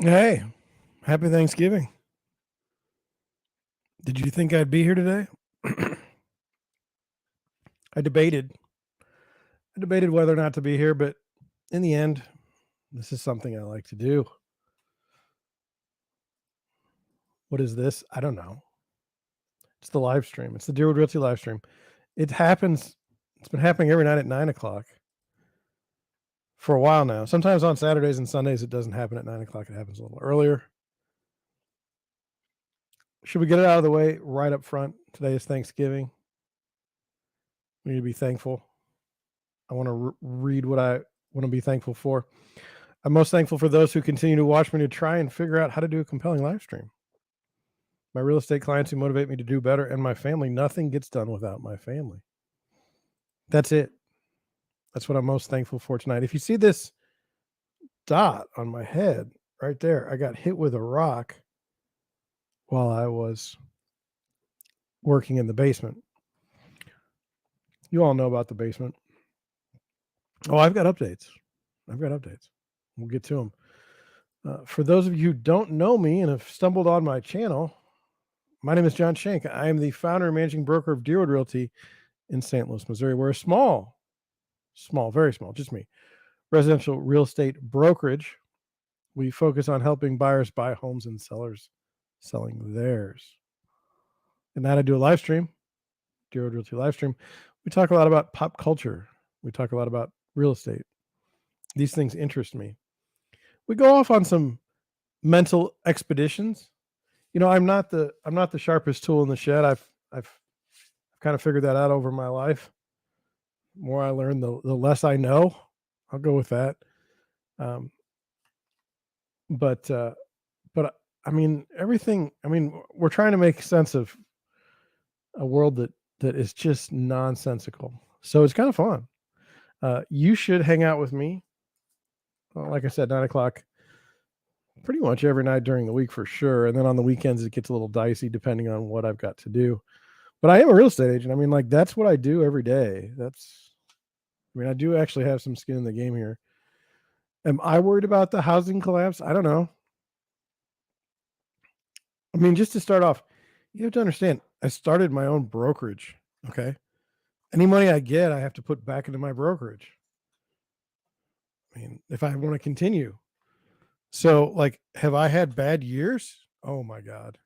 Hey, happy Thanksgiving. Did you think I'd be here today? I debated. I debated whether or not to be here, but in the end, this is something I like to do. What is this? I don't know. It's the live stream. It's the Deerwood Realty live stream. It happens. It's been happening every night at 9 o'clock for a while now. Sometimes on Saturdays and Sundays, it doesn't happen at 9 o'clock. It happens a little earlier. Should we get it out of the way right up front? Today is Thanksgiving. We need to be thankful. I want to read what I want to be thankful for. I'm most thankful for those who continue to watch me to try and figure out how to do a compelling live stream. My real estate clients who motivate me to do better, and my family. Nothing gets done without my family. That's it. That's what I'm most thankful for tonight. If you see this dot on my head right there, I got hit with a rock while I was working in the basement. You all know about the basement. Oh, I've got updates. We'll get to them. For those of you who don't know me and have stumbled on my channel, my name is John Shank. I am the founder and managing broker of Deerwood Realty in St. Louis, Missouri. We're a small, very small, just me, residential real estate brokerage. We focus on helping buyers buy homes and sellers selling theirs. And that I do a live stream, Deerwood Realty live stream. We talk a lot about pop culture. We talk a lot about real estate. These things interest me. We go off on some mental expeditions. You know, I'm not the sharpest tool in the shed. I've kind of figured that out over my life. The more I learn, the less I know. I'll go with that. But I mean, everything. I mean, we're trying to make sense of a world that is just nonsensical. So it's kind of fun. You should hang out with me. Like I said, 9 o'clock, pretty much every night during the week for sure. And then on the weekends, it gets a little dicey depending on what I've got to do. But I am a real estate agent. I mean, like, that's what I do every day. I do actually have some skin in the game here. Am I worried about the housing collapse? I don't know. I mean, just to start off, you have to understand, I started my own brokerage. Okay. Any money I get, I have to put back into my brokerage. I mean, if I want to continue. So, like, have I had bad years? Oh my God.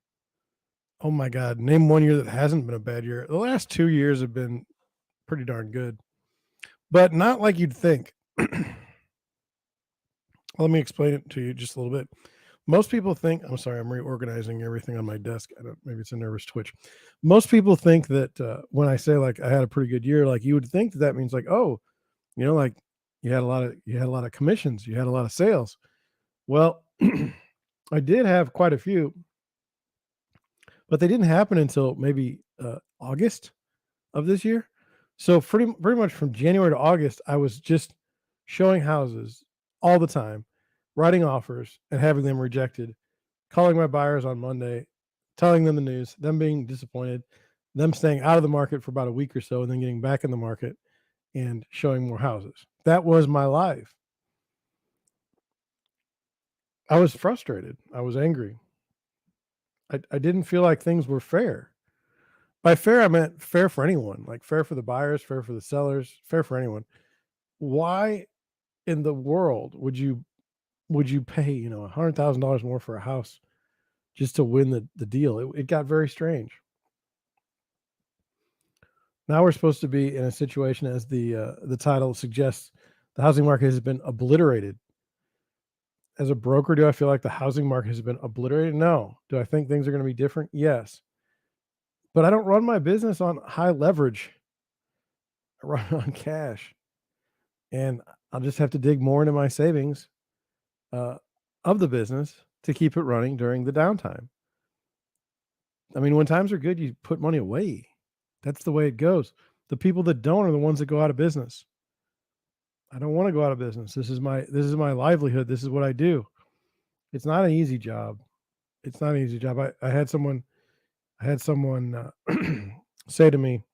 Name one year that hasn't been a bad year. The last 2 years have been pretty darn good, but not like you'd think. Let me explain it to you just a little bit. Most people think, I'm sorry, I'm reorganizing everything on my desk. Maybe it's a nervous twitch. Most people think that when I say, like, I had a pretty good year, like, you would think that means, like, oh, you know, like, you had a lot of commissions, you had a lot of sales. Well, I did have quite a few, but they didn't happen until maybe August of this year. So pretty much from January to August, I was just showing houses all the time, writing offers and having them rejected, calling my buyers on Monday, telling them the news, them being disappointed, them staying out of the market for about a week or so, and then getting back in the market and showing more houses. That was my life. I was frustrated. I was angry. I didn't feel like things were fair. By fair, I meant fair for anyone, like fair for the buyers, fair for the sellers, fair for anyone. Why in the world would you pay, $100,000 more for a house just to win the deal? It got very strange. Now we're supposed to be in a situation, as the title suggests, the housing market has been obliterated. As a broker, do I feel like the housing market has been obliterated? No. Do I think things are going to be different? Yes. But I don't run my business on high leverage. I run on cash. And I'll just have to dig more into my savings of the business to keep it running during the downtime. I mean, when times are good, you put money away. That's the way it goes. The people that don't are the ones that go out of business. I don't want to go out of business. This is my livelihood. This is what I do. It's not an easy job. It's not an easy job. I had someone say to me,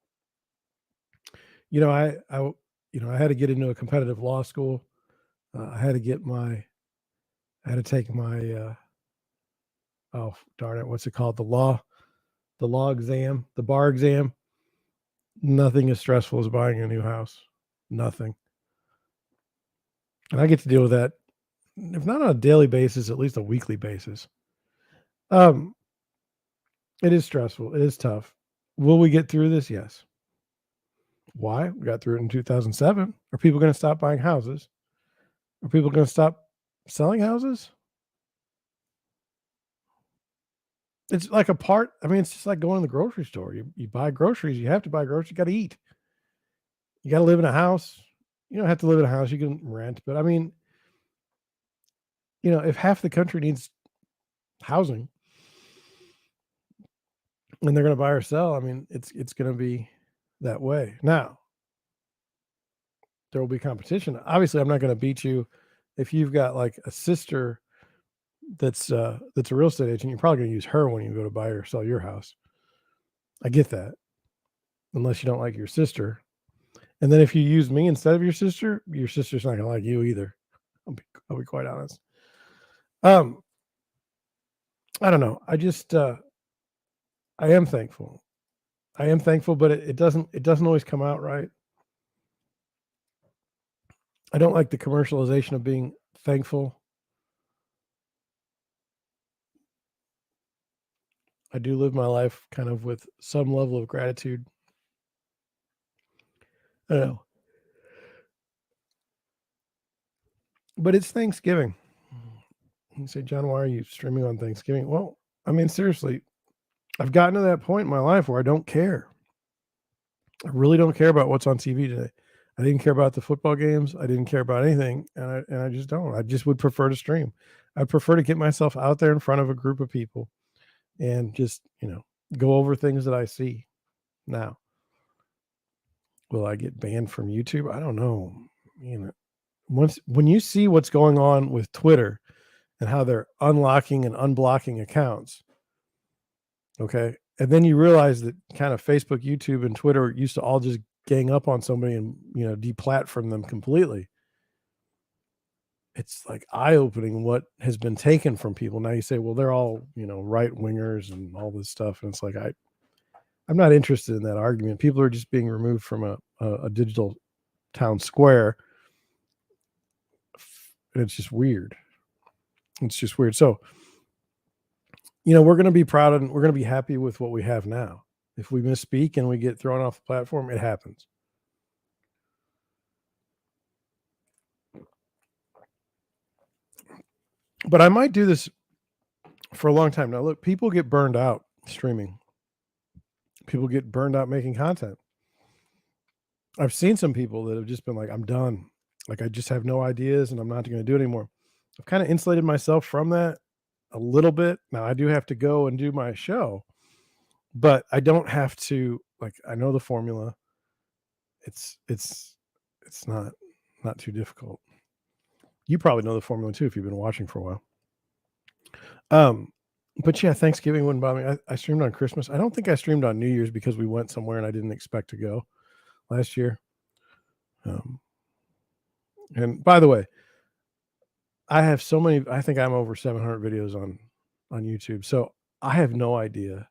I had to get into a competitive law school. I had to get my I had to take my oh darn it, what's it called? The law exam, the bar exam. Nothing as stressful as buying a new house. Nothing. And I get to deal with that, if not on a daily basis, at least a weekly basis. Um, it is stressful. It is tough. Will we get through this? Yes. Why? We got through it in 2007. Are people going to stop buying houses? Are people going to stop selling houses? It's like a part. I mean, it's just like going to the grocery store. You buy groceries. You have to buy groceries. You got to eat. You got to live in a house. You don't have to live in a house. You can rent. But I mean, if half the country needs housing and they're going to buy or sell, I mean, it's going to be that way. Now, there will be competition. Obviously, I'm not going to beat you if you've got like a sister that's a real estate agent. You're probably going to use her when you go to buy or sell your house. I get that, unless you don't like your sister. And then if you use me instead of your sister's not going to like you either. I'll be quite honest. I don't know. I am thankful. But it doesn't always come out right. I don't like the commercialization of being thankful. I do live my life kind of with some level of gratitude. I don't know. But it's Thanksgiving. You say, John, why are you streaming on Thanksgiving? Well, I mean, seriously, I've gotten to that point in my life where I don't care. I really don't care about what's on TV today. I didn't care about the football games. I didn't care about anything, and I just don't. I just would prefer to stream. I prefer to get myself out there in front of a group of people and just, go over things that I see. Now, will I get banned from YouTube? I don't know. When you see what's going on with Twitter and how they're unlocking and unblocking accounts, okay, and then you realize that kind of Facebook, YouTube, and Twitter used to all just gang up on somebody and deplatform them completely. It's like eye-opening what has been taken from people. Now you say, well, they're all right wingers and all this stuff, and it's like I'm not interested in that argument. People are just being removed from a digital town square, and it's just weird. So, we're going to be proud and we're going to be happy with what we have now. If we misspeak and we get thrown off the platform, it happens. But I might do this for a long time. Now, look, people get burned out streaming. People get burned out making content. I've seen some people that have just been like, I'm done. Like, I just have no ideas and I'm not going to do it anymore. I've kind of insulated myself from that a little bit. Now, I do have to go and do my show, but I don't have to, like, I know the formula. It's not too difficult. You probably know the formula too if you've been watching for a while. But yeah, Thanksgiving wouldn't bother me. I streamed on Christmas. I don't think I streamed on New Year's because we went somewhere and I didn't expect to go last year. And by the way, I have so many. I think I'm over 700 videos on YouTube. So I have no idea.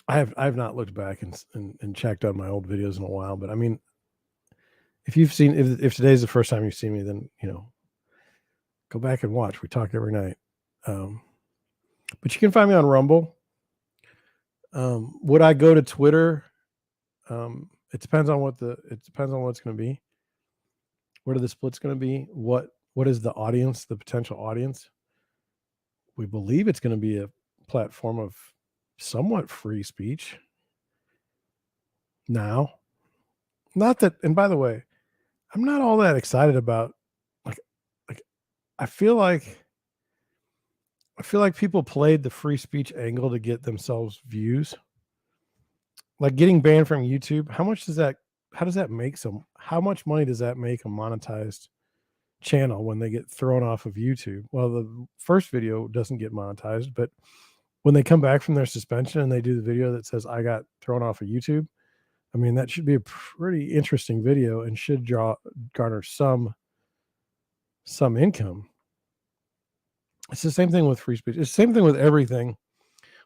I've not looked back and checked on my old videos in a while. But I mean, if you've seen, if today's the first time you've seen me, then go back and watch. We talk every night. But you can find me on Rumble. Would I go to Twitter? It depends on what it's going to be. What are the splits going to be? What is the audience, the potential audience? We believe it's going to be a platform of somewhat free speech. Now, not that, and by the way, I'm not all that excited about like I feel like people played the free speech angle to get themselves views. Like getting banned from YouTube, how much does that make how much money does that make a monetized channel when they get thrown off of YouTube? Well, the first video doesn't get monetized, but when they come back from their suspension and they do the video that says I got thrown off of YouTube, I mean, that should be a pretty interesting video and should garner some income. It's the same thing with free speech. It's the same thing with everything,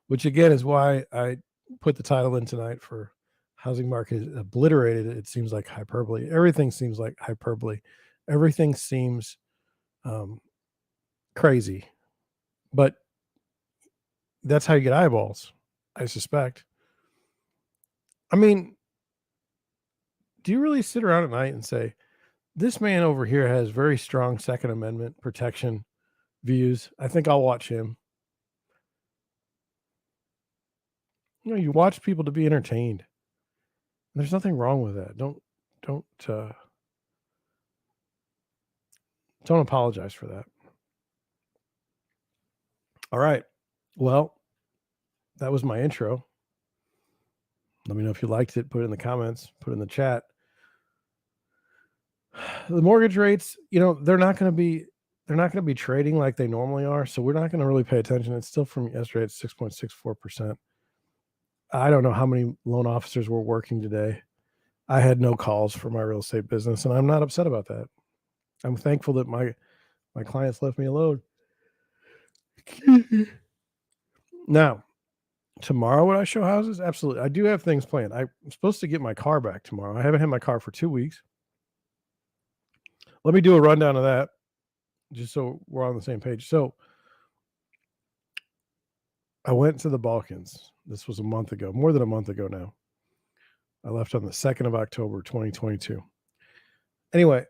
which again is why I put the title in tonight for housing market is obliterated. It seems like hyperbole. Everything seems like hyperbole. Everything seems crazy, but that's how you get eyeballs, I suspect. I mean, do you really sit around at night and say, this man over here has very strong Second Amendment protection views. I think I'll watch him. You watch people to be entertained. There's nothing wrong with that. Don't apologize for that. All right. Well, that was my intro. Let me know if you liked it. Put it in the comments. Put it in the chat. The mortgage rates, they're not going to be trading like they normally are. So we're not going to really pay attention. It's still from yesterday. It's 6.64%. I don't know how many loan officers were working today. I had no calls for my real estate business, and I'm not upset about that. I'm thankful that my clients left me alone. Now, tomorrow would I show houses? Absolutely. I do have things planned. I'm supposed to get my car back tomorrow. I haven't had my car for 2 weeks. Let me do a rundown of that just so we're on the same page. So I went to the Balkans. This was a month ago, more than a month ago now. I left on the 2nd of October, 2022. Anyway,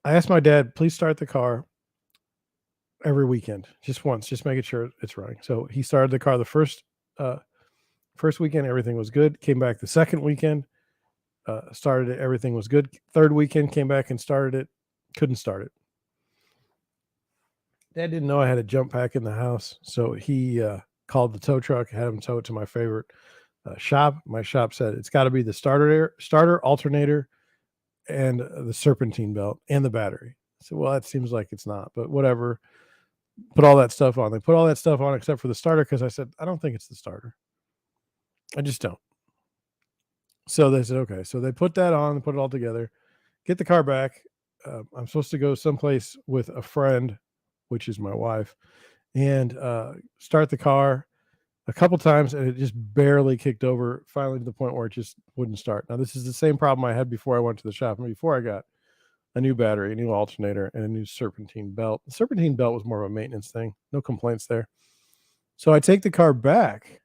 I asked my dad, please start the car every weekend, just once, just making sure it's running. So he started the car the first weekend, everything was good. Came back the second weekend, started it, everything was good. Third weekend, came back and started it, couldn't start it. Dad didn't know I had a jump pack in the house, so he called the tow truck, had him tow it to my favorite shop. My shop said it's got to be the starter, alternator, and the serpentine belt and the battery. I said, well, that seems like it's not, but whatever. Put all that stuff on. They put all that stuff on except for the starter because I said, I don't think it's the starter. I just don't. So they said, okay. So they put that on, put it all together, get the car back. I'm supposed to go someplace with a friend, which is my wife, and start the car a couple times, and it just barely kicked over, finally to the point where it just wouldn't start. Now, this is the same problem I had before I went to the shop and before I got a new battery, a new alternator, and a new serpentine belt. The serpentine belt was more of a maintenance thing. No complaints there. So I take the car back.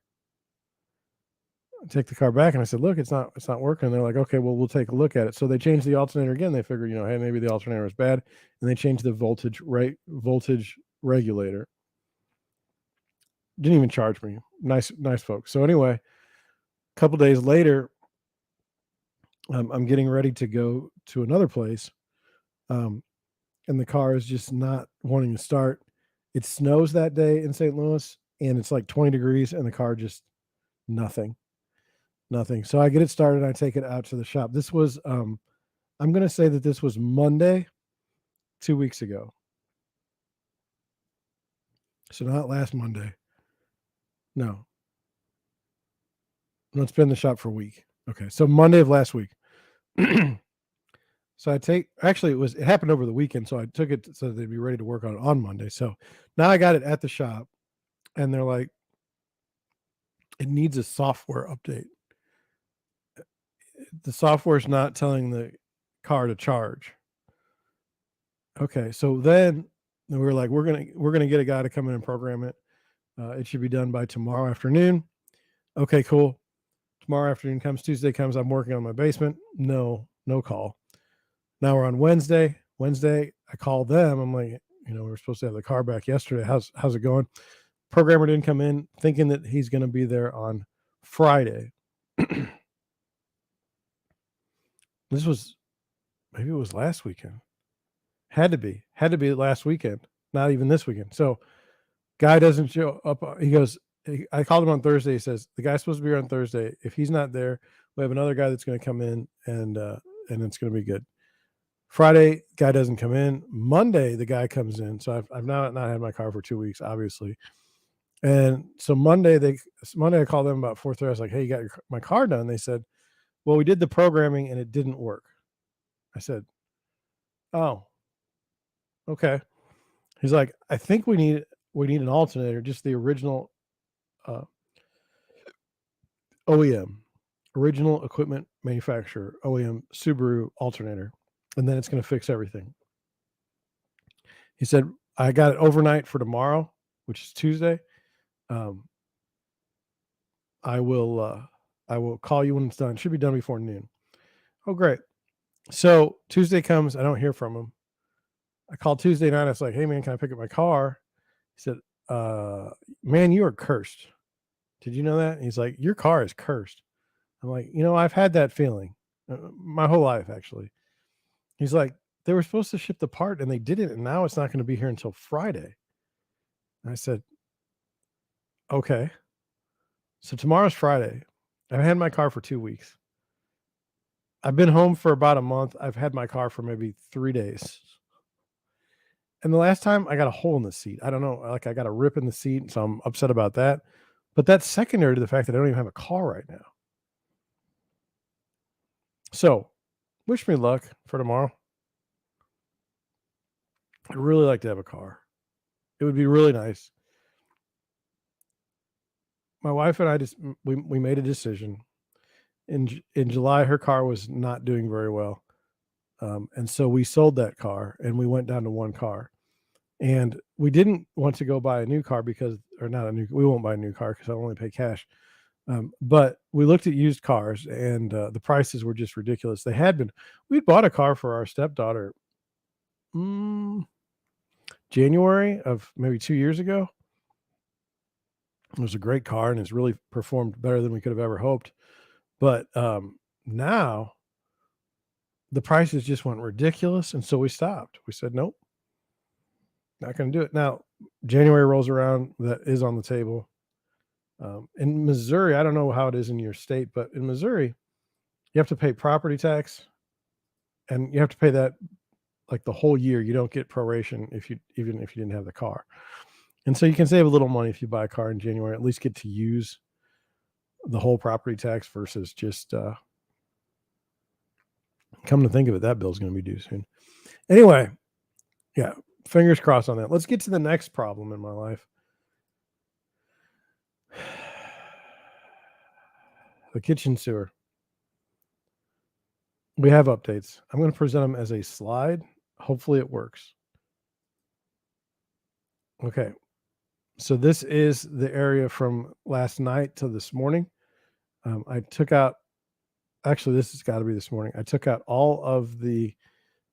And I said, look, it's not working. They're like, okay, well, we'll take a look at it. So they changed the alternator again. They figured, hey, maybe the alternator was bad. And they changed the voltage regulator. Didn't even charge me. Nice folks. So anyway, a couple days later, I'm getting ready to go to another place. And the car is just not wanting to start. It snows that day in St. Louis, and it's like 20 degrees, and the car just nothing. So I get it started, and I take it out to the shop. This was, I'm going to say that this was Monday, 2 weeks ago. So not last Monday. No, it's been in the shop for a week. Okay, so Monday of last week. So it happened over the weekend. So I took it so they'd be ready to work on it on Monday. So now I got it at the shop, and they're like, it needs a software update. The software is not telling the car to charge. Okay, so then we were like, we're gonna get a guy to come in and program it. It should be done by tomorrow afternoon. Okay, cool. Tomorrow afternoon comes, Tuesday comes. I'm working on my basement. No call. Now we're on Wednesday. I call them. I'm like, we were supposed to have the car back yesterday. How's it going? Programmer didn't come in, thinking that he's going to be there on Friday. Maybe it was last weekend. Had to be last weekend, not even this weekend. So guy doesn't show up. He goes, I called him on Thursday. He says, the guy's supposed to be here on Thursday. If he's not there, we have another guy that's going to come in, and it's going to be good. Friday, guy doesn't come in. Monday, the guy comes in. So I've now not had my car for 2 weeks, obviously. And so Monday I called them about 4:30. I was like, "Hey, you got my car done?" They said, "Well, we did the programming and it didn't work." I said, "Oh, okay." He's like, "I think we need an alternator, just the original uh, OEM, original equipment manufacturer, OEM Subaru alternator, and then it's going to fix everything." He said, "I got it overnight for tomorrow, which is Tuesday. Um, I will call you when it's done. It should be done before noon." Oh, great. So Tuesday comes, I don't hear from him. I called Tuesday night. I was like, "Hey man, can I pick up my car?" He said, uh, "Man, you are cursed. Did you know that?" And he's like, "Your car is cursed." I'm like, "I've had that feeling my whole life, actually." He's like, "They were supposed to ship the part and they didn't, and now it's not going to be here until Friday." And I said, "Okay." So tomorrow's Friday. I've had my car for 2 weeks. I've been home for about a month. I've had my car for maybe 3 days. And the last time I got a hole in the seat. I don't know, like I got a rip in the seat, so I'm upset about that. But that's secondary to the fact that I don't even have a car right now. So wish me luck for tomorrow. I'd really like to have a car. It would be really nice. My wife and I we made a decision. In July, her car was not doing very well. And so we sold that car and we went down to one car. And we didn't want to go buy a new car we won't buy a new car because I'll only pay cash. But we looked at used cars and the prices were just ridiculous. We'd bought a car for our stepdaughter mm, January of maybe 2 years ago. It was a great car and it's really performed better than we could have ever hoped. But now the prices just went ridiculous. And so we stopped. We said, nope, not going to do it. Now, January rolls around, that is on the table. In Missouri, I don't know how it is in your state, but in Missouri, you have to pay property tax and you have to pay that like the whole year. You don't get proration even if you didn't have the car. And so you can save a little money if you buy a car in January, at least get to use the whole property tax versus just come to think of it, that bill's going to be due soon. Anyway, yeah, fingers crossed on that. Let's get to the next problem in my life. The kitchen sewer. We have updates. I'm going to present them as a slide. Hopefully it works. Okay. So this is the area from last night to this morning. I took out, actually, this has got to be this morning. I took out all of the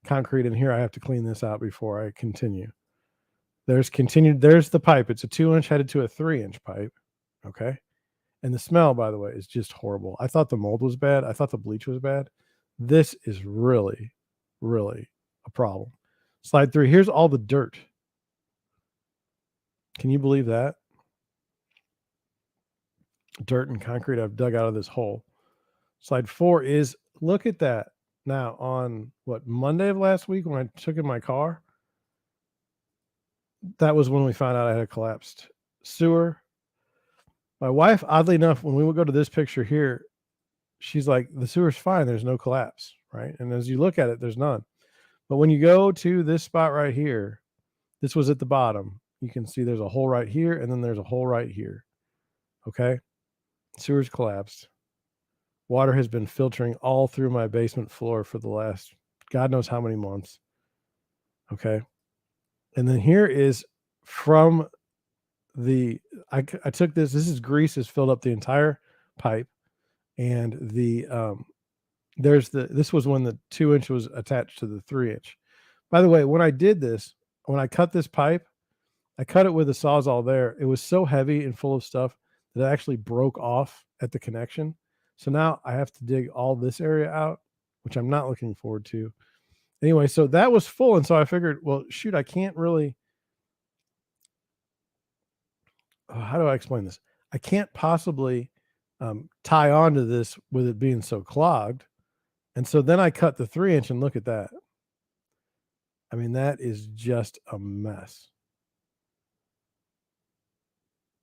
concrete in here. I have to clean this out before I continue. There's the pipe. It's a 2-inch headed to a 3-inch pipe. Okay. And the smell, by the way, is just horrible. I thought the mold was bad. I thought the bleach was bad. This is really, really a problem. Slide 3. Here's all the dirt. Can you believe that? Dirt and concrete I've dug out of this hole. Slide 4 is, look at that. Now, on Monday of last week when I took in my car, that was when we found out I had a collapsed sewer. My wife, oddly enough, when we would go to this picture here, she's like, the sewer's fine. There's no collapse, right? And as you look at it, there's none. But when you go to this spot right here, this was at the bottom. You can see there's a hole right here, and then there's a hole right here. Okay? Sewer's collapsed. Water has been filtering all through my basement floor for the last God knows how many months. Okay? And then here is from I took this is grease has filled up the entire pipe, and this was when the 2-inch was attached to the 3-inch. By the way, when I cut this pipe, I cut it with a Sawzall there. It was so heavy and full of stuff that it actually broke off at the connection. So now I have to dig all this area out, which I'm not looking forward to. Anyway, so that was full. And so I figured, well, shoot, I can't really. How do I explain this? I can't possibly tie on to this with it being so clogged. And so then I cut the 3-inch and look at that. I mean, that is just a mess.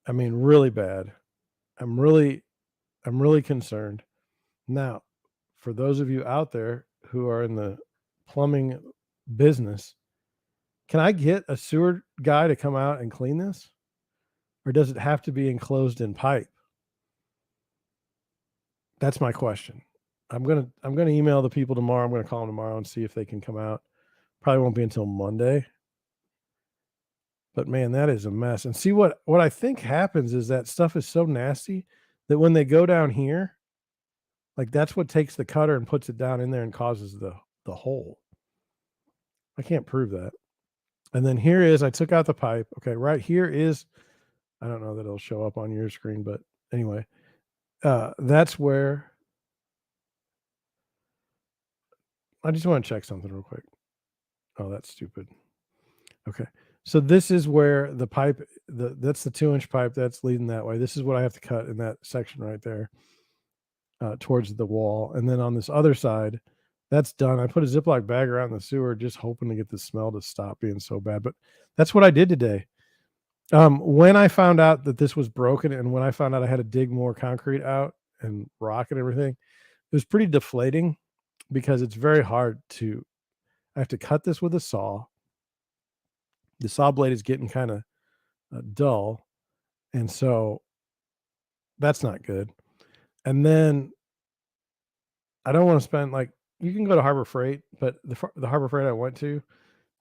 I mean, really bad. I'm really concerned. Now, for those of you out there who are in the plumbing business, can I get a sewer guy to come out and clean this? Or does it have to be enclosed in pipe? That's my question. I'm gonna email the people tomorrow. I'm gonna call them tomorrow and see if they can come out. Probably won't be until Monday. But man, that is a mess. And see what I think happens is that stuff is so nasty that when they go down here, like that's what takes the cutter and puts it down in there and causes the hole. I can't prove that. And then here is I took out the pipe. Okay, right here is I don't know that it'll show up on your screen, but anyway, that's where I just want to check something real quick. Oh, that's stupid. Okay. So this is where the pipe that's the 2-inch pipe that's leading that way. This is what I have to cut in that section right there, towards the wall. And then on this other side, that's done. I put a Ziploc bag around the sewer just hoping to get the smell to stop being so bad. But that's what I did today. When I found out that this was broken and when I found out I had to dig more concrete out and rock and everything, it was pretty deflating because it's very hard to I have to cut this with a saw. The saw blade is getting kind of dull, and so that's not good. And then I don't want to spend like you can go to Harbor Freight, but the Harbor Freight I went to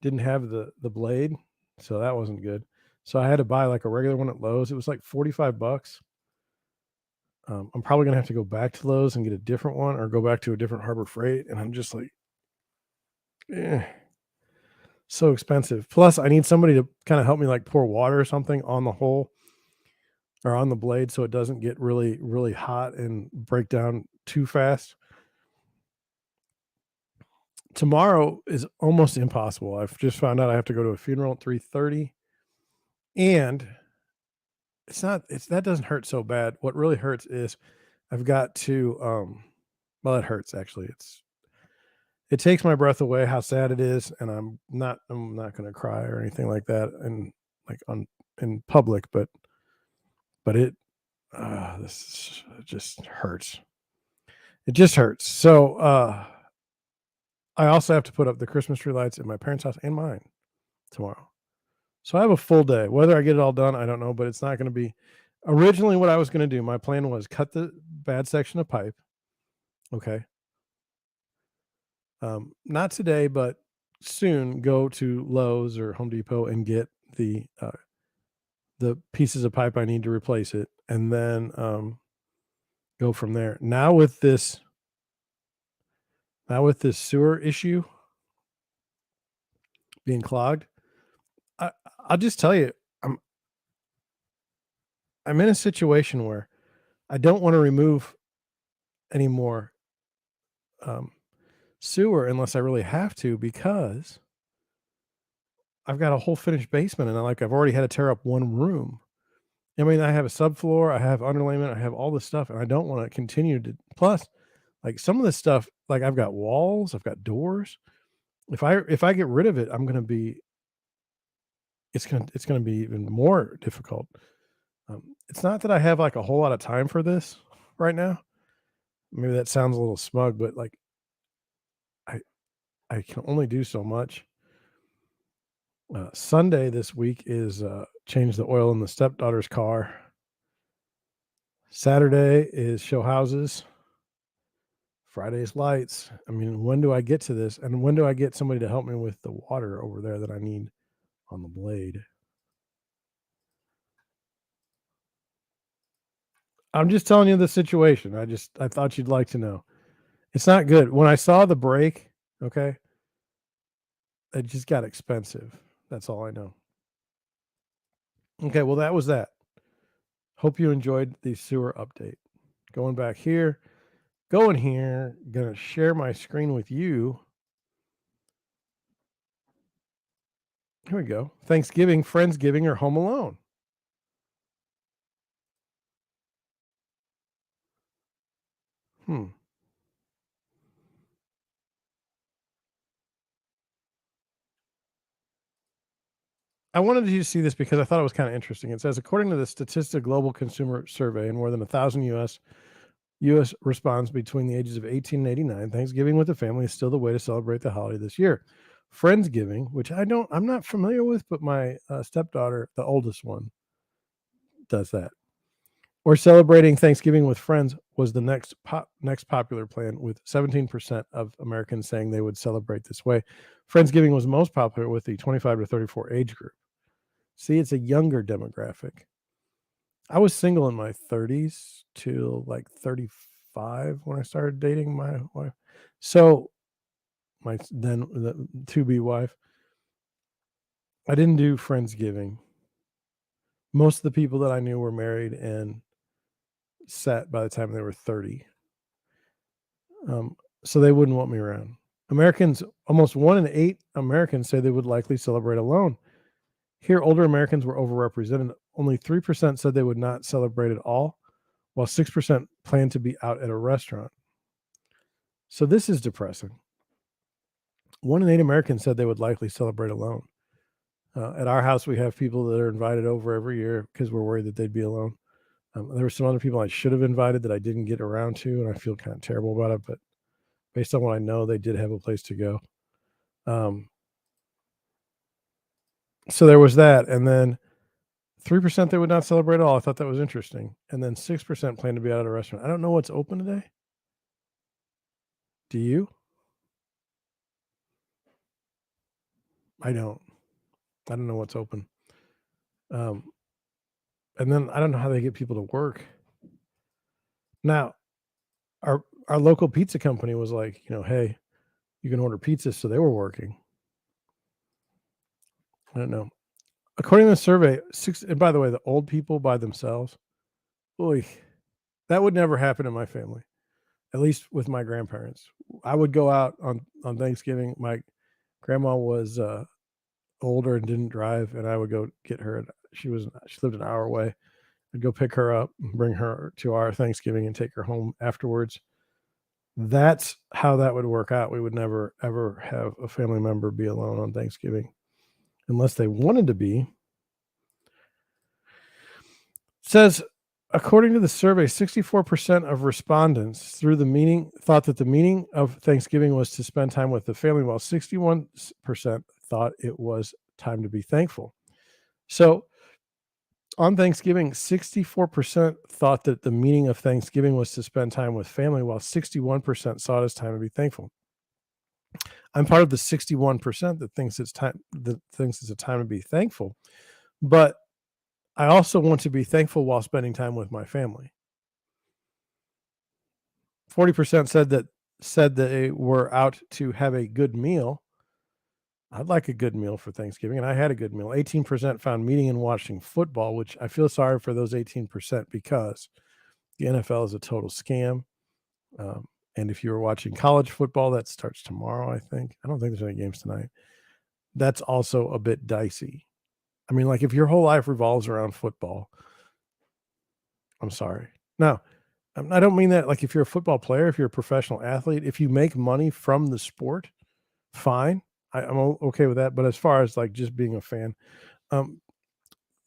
didn't have the blade, so that wasn't good. So I had to buy like a regular one at Lowe's. It was like $45. I'm probably gonna have to go back to Lowe's and get a different one, or go back to a different Harbor Freight. And I'm just like, eh, so expensive. Plus, I need somebody to kind of help me like pour water or something on the hole or on the blade so it doesn't get really hot and break down too fast. Tomorrow is almost impossible. I've just found out I have to go to a funeral at 3:30, and it's not it's that doesn't hurt so bad. What really hurts is I've got to well, it hurts actually. It takes my breath away how sad it is, and I'm not going to cry or anything like that and like on in public, but this just hurts. It just hurts. So I also have to put up the Christmas tree lights at my parents' house and mine tomorrow. So I have a full day. Whether I get it all done, I don't know, but it's not going to be originally what I was going to do. My plan was cut the bad section of pipe. Okay. Not today, but soon go to Lowe's or Home Depot and get the pieces of pipe I need to replace it, and then go from there. Now with this sewer issue being clogged, I, I'll just tell you, I'm I'm in a situation where I don't want to remove any more um, sewer unless I really have to because I've got a whole finished basement and I've already had to tear up one room. I mean, I have a subfloor, I have underlayment, I have all this stuff, and I don't want to continue to. Plus, like some of this stuff, like I've got walls, I've got doors. If I get rid of it, I'm gonna be it's gonna be even more difficult. It's not that I have like a whole lot of time for this right now. Maybe that sounds a little smug, but like I I can only do so much. Sunday this week is change the oil in the stepdaughter's car. Saturday is show houses. Friday's lights. I mean, when do I get to this? And when do I get somebody to help me with the water over there that I need on the blade? I'm just telling you the situation. I thought you'd like to know. It's not good. When I saw the break, okay, it just got expensive. That's all I know. Okay, well that was that. Hope you enjoyed the sewer update. Going back here, going here, gonna share my screen with you. Here we go. Thanksgiving, Friendsgiving, or Home Alone. Hmm. I wanted you to see this because I thought it was kind of interesting. It says, according to the Statista Global Consumer Survey, in more than 1,000 U.S. responds between the ages of 18 and 89, Thanksgiving with the family is still the way to celebrate the holiday this year. Friendsgiving, which I'm not familiar with, but my stepdaughter, the oldest one, does that. Or celebrating Thanksgiving with friends was the next popular plan, with 17% of Americans saying they would celebrate this way. Friendsgiving was most popular with the 25 to 34 age group. See, it's a younger demographic. I was single in my 30s till like 35 when I started dating my wife. So my then the to-be wife. I didn't do Friendsgiving. Most of the people that I knew were married and set by the time they were 30. So they wouldn't want me around. Americans, almost 1 in 8 Americans say they would likely celebrate alone. Here, older Americans were overrepresented. Only 3% said they would not celebrate at all, while 6% planned to be out at a restaurant. So this is depressing. 1 in 8 Americans said they would likely celebrate alone. At our house, we have people that are invited over every year because we're worried that they'd be alone. There were some other people I should have invited that I didn't get around to, and I feel kind of terrible about it. But based on what I know, they did have a place to go. So there was that. And then 3% they would not celebrate at all. I thought that was interesting. And then 6% plan to be out at a restaurant. I don't know what's open today. Do you? I don't. I don't know what's open. And then I don't know how they get people to work. Now, our local pizza company was like, hey, you can order pizza, so they were working. I don't know. According to the survey, and by the way, the old people by themselves, boy, that would never happen in my family. At least with my grandparents. I would go out on Thanksgiving. My grandma was older and didn't drive, and I would go get her. She lived an hour away. I'd go pick her up, and bring her to our Thanksgiving, and take her home afterwards. That's how that would work out. We would never ever have a family member be alone on Thanksgiving, unless they wanted to be. It says, according to the survey, 64% of respondents thought that the meaning of Thanksgiving was to spend time with the family, while 61% thought it was time to be thankful. So on Thanksgiving, 64% thought that the meaning of Thanksgiving was to spend time with family, while 61% saw it as time to be thankful. I'm part of the 61% that thinks it's a time to be thankful, but I also want to be thankful while spending time with my family. 40% said that they were out to have a good meal. I'd like a good meal for Thanksgiving, and I had a good meal. 18% found meeting and watching football, which I feel sorry for those 18% because the NFL is a total scam. And if you were watching college football, that starts tomorrow, I think. I don't think there's any games tonight. That's also a bit dicey. I mean, like if your whole life revolves around football, I'm sorry. Now, I don't mean that like if you're a football player, if you're a professional athlete, if you make money from the sport, fine. I'm okay with that. But as far as like just being a fan, the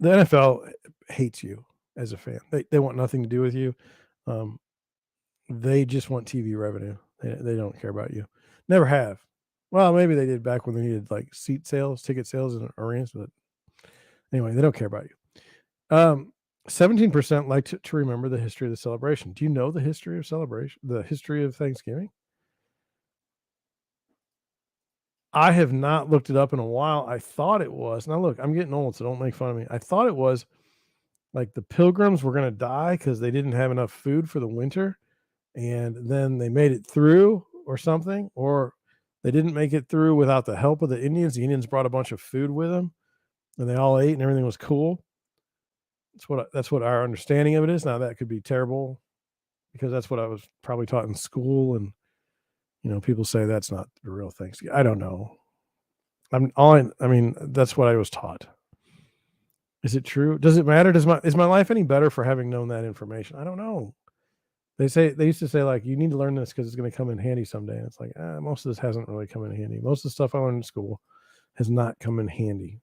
NFL hates you as a fan. They want nothing to do with you. They just want TV revenue. They don't care about you. Never have. Well, maybe they did back when they needed like ticket sales in arenas, but anyway, they don't care about you. 17% like to remember the history of the celebration. Do you know the history of Thanksgiving? I have not looked it up in a while. I thought it was. Now look, I'm getting old, so don't make fun of me. I thought it was like the pilgrims were going to die because they didn't have enough food for the winter, and then they made it through or something, or they didn't make it through without the help of the Indians. The Indians brought a bunch of food with them, and they all ate, and everything was cool. That's what our understanding of it is. Now that could be terrible because that's what I was probably taught in school, and people say that's not the real thing. I don't know. I mean, that's what I was taught. Is it true? Does it matter? Is my life any better for having known that information? I don't know. They used to say like you need to learn this because it's going to come in handy someday. And it's like most of this hasn't really come in handy. Most of the stuff I learned in school has not come in handy.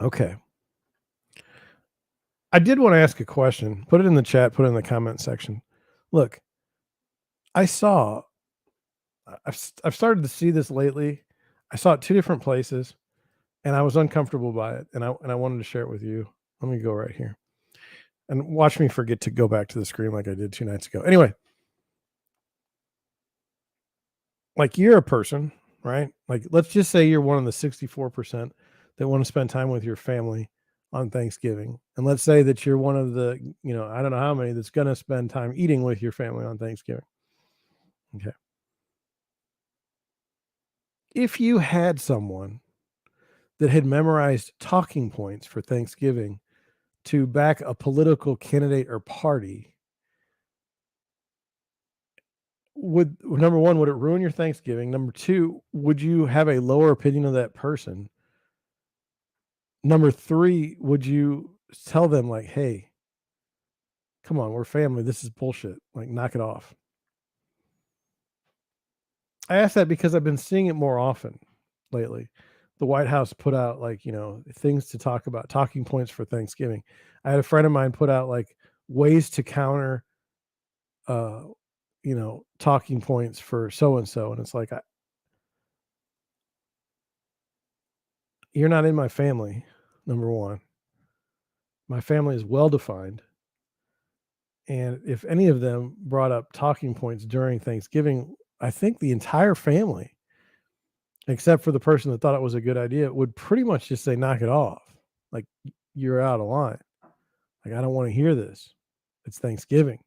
Okay. I did want to ask a question. Put it in the chat, put it in the comment section. Look, I saw I've started to see this lately. I saw it two different places and I was uncomfortable by it and I wanted to share it with you. Let me go right here. And watch me forget to go back to the screen like I did 2 nights ago. Anyway, like you're a person, right? Like let's just say you're one of the 64% that want to spend time with your family on Thanksgiving. And let's say that you're one of the, I don't know how many that's going to spend time eating with your family on Thanksgiving. Okay. If you had someone that had memorized talking points for Thanksgiving to back a political candidate or party, would number one, would it ruin your Thanksgiving? Number two, would you have a lower opinion of that person? Number three, would you tell them like, "Hey, come on, we're family. This is bullshit. Like, knock it off." I ask that because I've been seeing it more often lately. The White House put out like, things to talk about, talking points for Thanksgiving. I had a friend of mine put out like ways to counter, uh, talking points for so and so, and it's like, you're not in my family. Number one, my family is well defined. And if any of them brought up talking points during Thanksgiving, I think the entire family, except for the person that thought it was a good idea, would pretty much just say, knock it off. Like, you're out of line. Like, I don't want to hear this. It's Thanksgiving.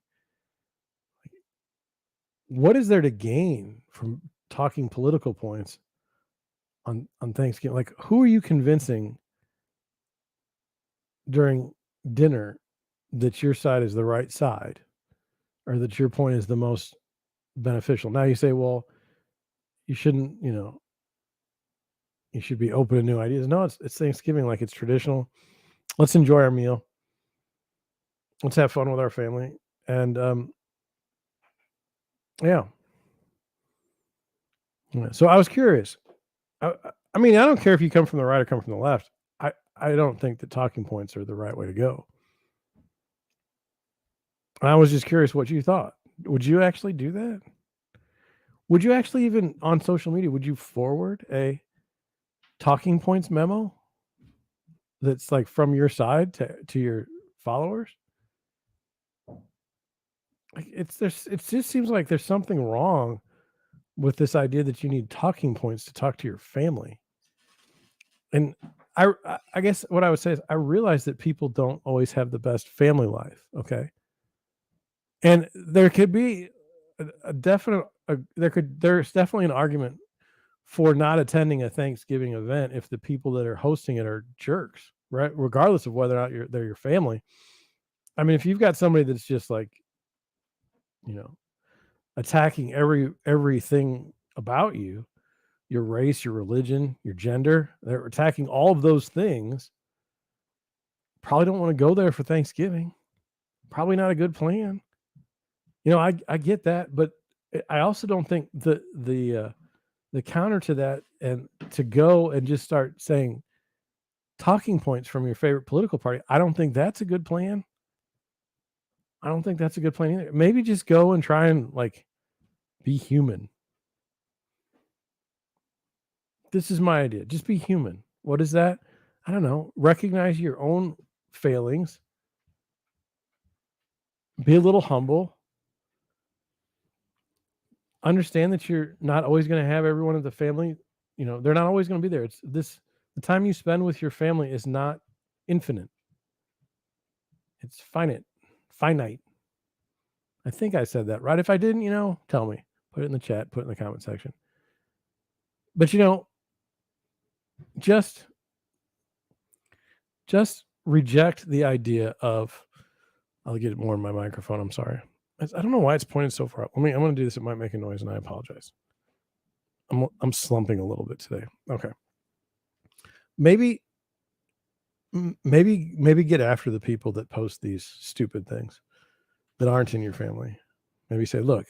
What is there to gain from talking political points on Thanksgiving? Like, who are you convincing during dinner that your side is the right side or that your point is the most beneficial? Now you say, well, you shouldn't, you should be open to new ideas. No, it's Thanksgiving, like it's traditional. Let's enjoy our meal. Let's have fun with our family. And yeah. Yeah. So I was curious. I, I mean, I don't care if you come from the right or come from the left. I don't think that talking points are the right way to go. I was just curious what you thought. Would you actually do that? Would you actually even on social media, would you forward a talking points memo that's like from your side to your followers? Like it just seems like there's something wrong with this idea that you need talking points to talk to your family. And I guess what I would say is I realize that people don't always have the best family life. Okay. And there could be a definite, there's definitely an argument for not attending a Thanksgiving event if the people that are hosting it are jerks, right? Regardless of whether or not they're your family. I mean, if you've got somebody that's just like, you know, attacking everything about you, your race, your religion, your gender, they're attacking all of those things. Probably don't want to go there for Thanksgiving. Probably not a good plan. I get that, but I also don't think the counter to that and to go and just start saying talking points from your favorite political party, I don't think that's a good plan. I don't think that's a good plan either. Maybe just go and try and like be human. This is my idea. Just be human. What is that? I don't know. Recognize your own failings. Be a little humble. Understand that you're not always going to have everyone in the family. They're not always going to be there. The time you spend with your family is not infinite. It's finite. I think I said that right. If I didn't, tell me. Put it in the chat, put it in the comment section. But just reject the idea of I'll get more in my microphone. I'm sorry. I don't know why it's pointed so far up. I'm going to do this. It might make a noise, and I apologize. I'm slumping a little bit today. Okay. Maybe get after the people that post these stupid things that aren't in your family. Maybe say, look,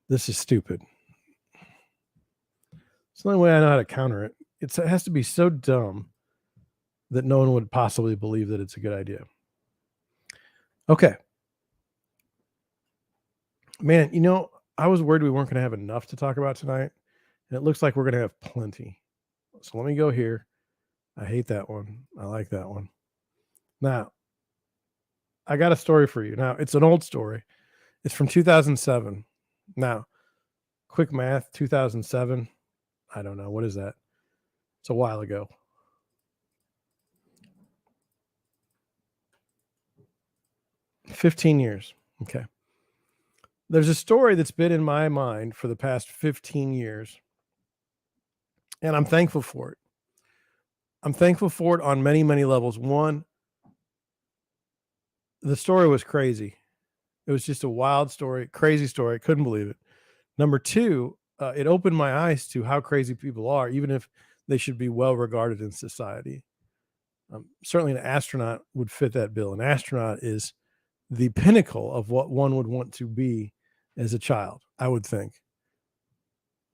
this is stupid. It's the only way I know how to counter it. It has to be so dumb that no one would possibly believe that it's a good idea. Okay. Man, I was worried we weren't going to have enough to talk about tonight, and it looks like we're going to have plenty. So let me go here. I hate that one. I like that one. Now, I got a story for you. Now, it's an old story. It's from 2007. Now, quick math, 2007. I don't know. What is that? It's a while ago. $15 years. Okay. There's a story that's been in my mind for the past 15 years, and I'm thankful for it. I'm thankful for it on many, many levels. One, the story was crazy. It was just a wild story, crazy story. I couldn't believe it. Number two, it opened my eyes to how crazy people are, even if they should be well regarded in society. Certainly an astronaut would fit that bill. An astronaut is the pinnacle of what one would want to be as a child, I would think.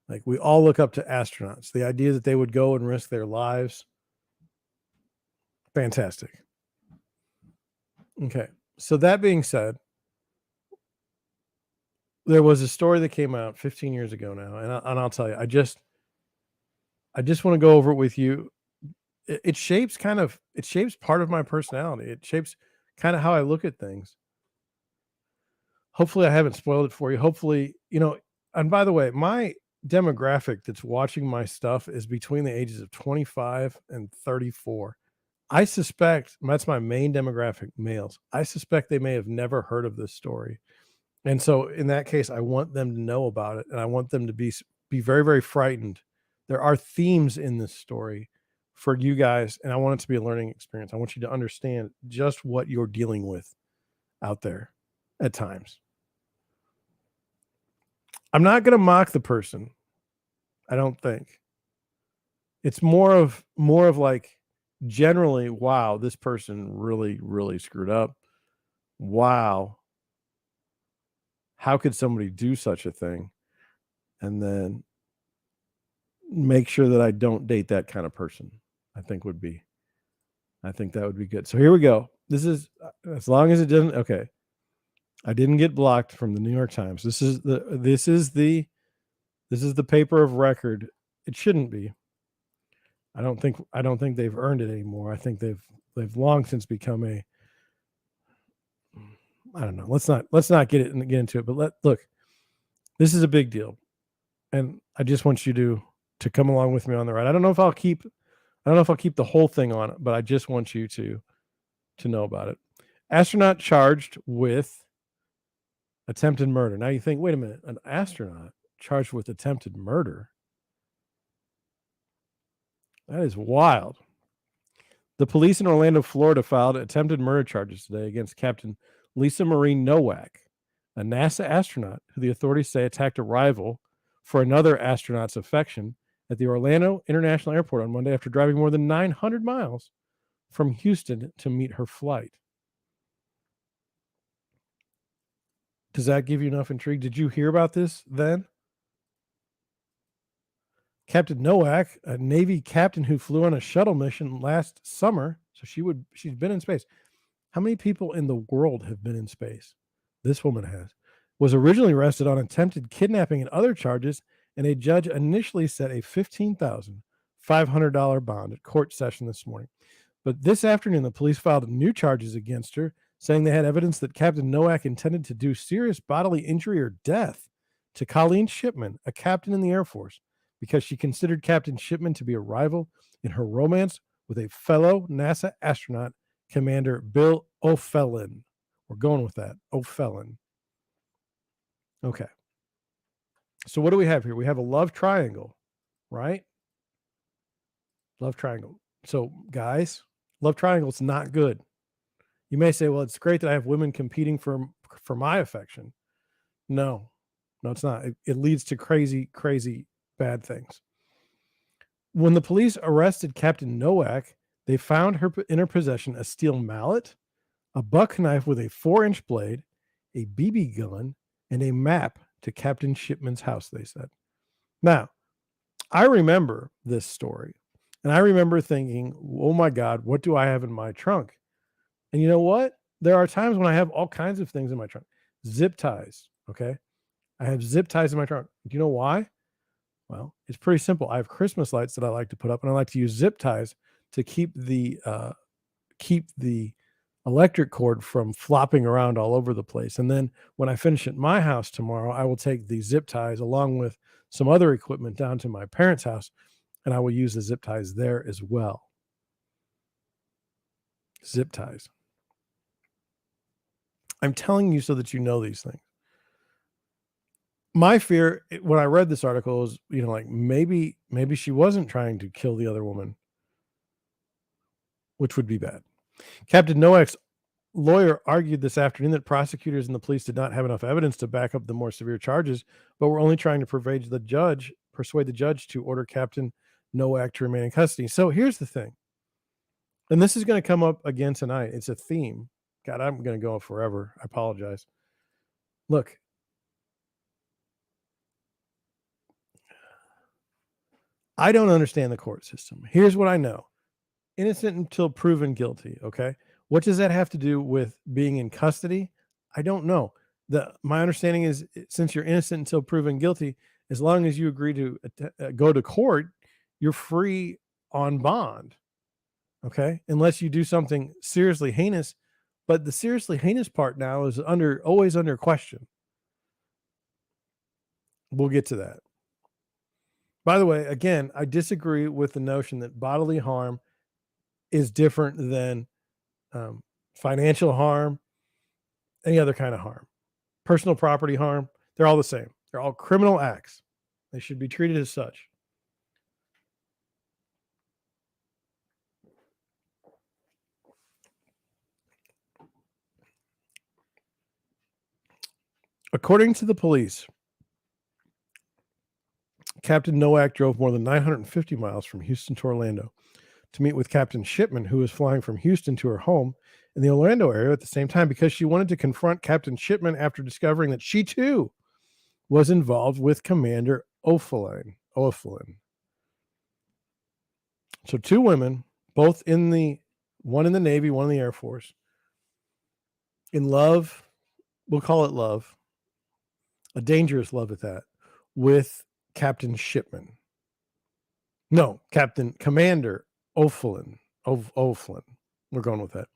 Like, we all look up to astronauts. The idea that they would go and risk their lives, fantastic. Okay. So that being said, there was a story that came out 15 years ago now, and I'll tell you, I just want to go over it with you. It shapes part of my personality. It shapes kind of how I look at things. Hopefully I haven't spoiled it for you. Hopefully, and by the way, my demographic that's watching my stuff is between the ages of 25 and 34. I suspect that's my main demographic, males. I suspect they may have never heard of this story. And so in that case, I want them to know about it, and I want them to be very, very frightened. There are themes in this story for you guys, and I want it to be a learning experience. I want you to understand just what you're dealing with out there at times. I'm not going to mock the person. I don't think. It's more of like, generally, wow, this person really, really screwed up. Wow. How could somebody do such a thing? And then make sure that I don't date that kind of person. I think that would be good. So here we go. This is, as long as it doesn't, okay. I didn't get blocked from the New York Times. This is the paper of record. It shouldn't be. I don't think they've earned it anymore. I think they've long since become a, I don't know. Let's not get into it, but look, this is a big deal. And I just want you to come along with me on the ride. I don't know if I'll keep the whole thing on it, but I just want you to know about it. Astronaut charged with attempted murder. Now you think, wait a minute, an astronaut charged with attempted murder? That is wild. The police in Orlando, Florida filed attempted murder charges today against Captain Lisa Marie Nowak, a NASA astronaut who the authorities say attacked a rival for another astronaut's affection at the Orlando International Airport on Monday after driving more than 900 miles from Houston to meet her flight. Does that give you enough intrigue? Did you hear about this then? Captain Nowak, a Navy captain who flew on a shuttle mission last summer, so she's been in space. How many people in the world have been in space? This woman has. Was originally arrested on attempted kidnapping and other charges, and a judge initially set a $15,500 bond at court session this morning. But this afternoon, the police filed new charges against her, saying they had evidence that Captain Nowak intended to do serious bodily injury or death to Colleen Shipman, a captain in the Air Force, because she considered Captain Shipman to be a rival in her romance with a fellow NASA astronaut, Commander Bill O'Fellan. We're going with that. O'Fellan. Okay. So what do we have here? We have a love triangle, right? Love triangle. So guys, love triangle is not good. You may say, well, it's great that I have women competing for my affection. No, it's not. It leads to crazy, crazy bad things. When the police arrested Captain Nowak, they found in her possession a steel mallet, a buck knife with a 4-inch blade, a BB gun, and a map to Captain Shipman's house, they said. Now, I remember this story. And I remember thinking, oh my God, what do I have in my trunk? And you know what? There are times when I have all kinds of things in my trunk. Zip ties. Okay. I have zip ties in my trunk. Do you know why? Well, it's pretty simple. I have Christmas lights that I like to put up, and I like to use zip ties to keep the electric cord from flopping around all over the place. And then when I finish at my house tomorrow, I will take the zip ties along with some other equipment down to my parents' house, and I will use the zip ties there as well. Zip ties. I'm telling you so that you know these things. My fear when I read this article was, like maybe she wasn't trying to kill the other woman, which would be bad. Captain Noack's lawyer argued this afternoon that prosecutors and the police did not have enough evidence to back up the more severe charges, but were only trying to persuade the judge to order Captain Noack to remain in custody. So here's the thing, and this is going to come up again tonight. It's a theme. God, I'm going to go forever. I apologize. Look, I don't understand the court system. Here's what I know. Innocent until proven guilty, okay? What does that have to do with being in custody? I don't know. My understanding is since you're innocent until proven guilty, as long as you agree to go to court, you're free on bond, okay? Unless you do something seriously heinous, but the seriously heinous part now is always under question. We'll get to that. By the way, again, I disagree with the notion that bodily harm is different than financial harm, any other kind of harm, personal property harm. They're all the same. They're all criminal acts. They should be treated as such. According to the police, Captain Noack drove more than 950 miles from Houston to Orlando to meet with Captain Shipman, who was flying from Houston to her home in the Orlando area at the same time because she wanted to confront Captain Shipman after discovering that she too was involved with Commander O'Flynn. So two women, both one in the Navy, one in the Air Force, in love, we'll call it love, a dangerous love at that, with Captain Shipman. No, Commander O'Flynn. We're going with that.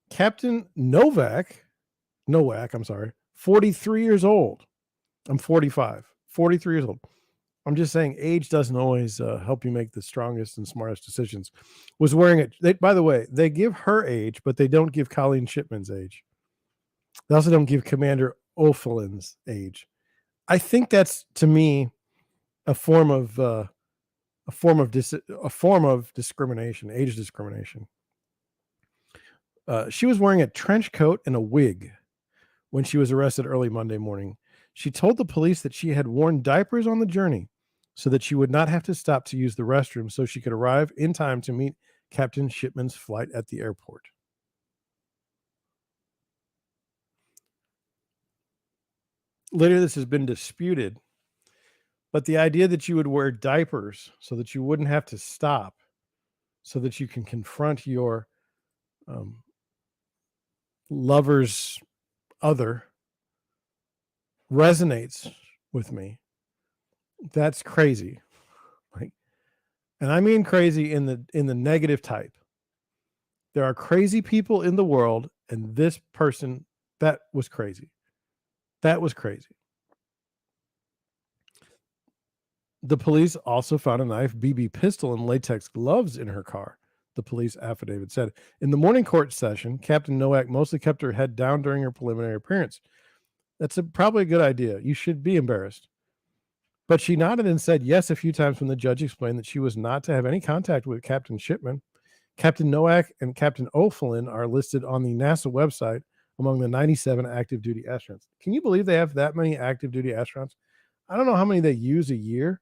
Captain Noack, 43 years old. I'm 45, 43 years old. I'm just saying age doesn't always help you make the strongest and smartest decisions. Was wearing it. By the way, they give her age, but they don't give Colleen Shipman's age. They also don't give Commander O'Flynn's age. I think that's, to me, a form of discrimination, age discrimination. She was wearing a trench coat and a wig when she was arrested early Monday morning. She told the police that she had worn diapers on the journey so that she would not have to stop to use the restroom so she could arrive in time to meet Captain Shipman's flight at the airport. Later, this has been disputed, but the idea that you would wear diapers so that you wouldn't have to stop so that you can confront your lover's other resonates with me. That's crazy. And I mean crazy in the negative type. There are crazy people in the world, and this person, that was crazy. That was crazy. The police also found a knife, BB pistol, and latex gloves in her car, the police affidavit said. In the morning court session, Captain Noack mostly kept her head down during her preliminary appearance. That's probably a good idea. You should be embarrassed. But she nodded and said yes a few times when the judge explained that she was not to have any contact with Captain Shipman. Captain Noack and Captain O'Flynn are listed on the NASA website among the 97 active duty astronauts. Can you believe they have that many active duty astronauts? I don't know how many they use a year,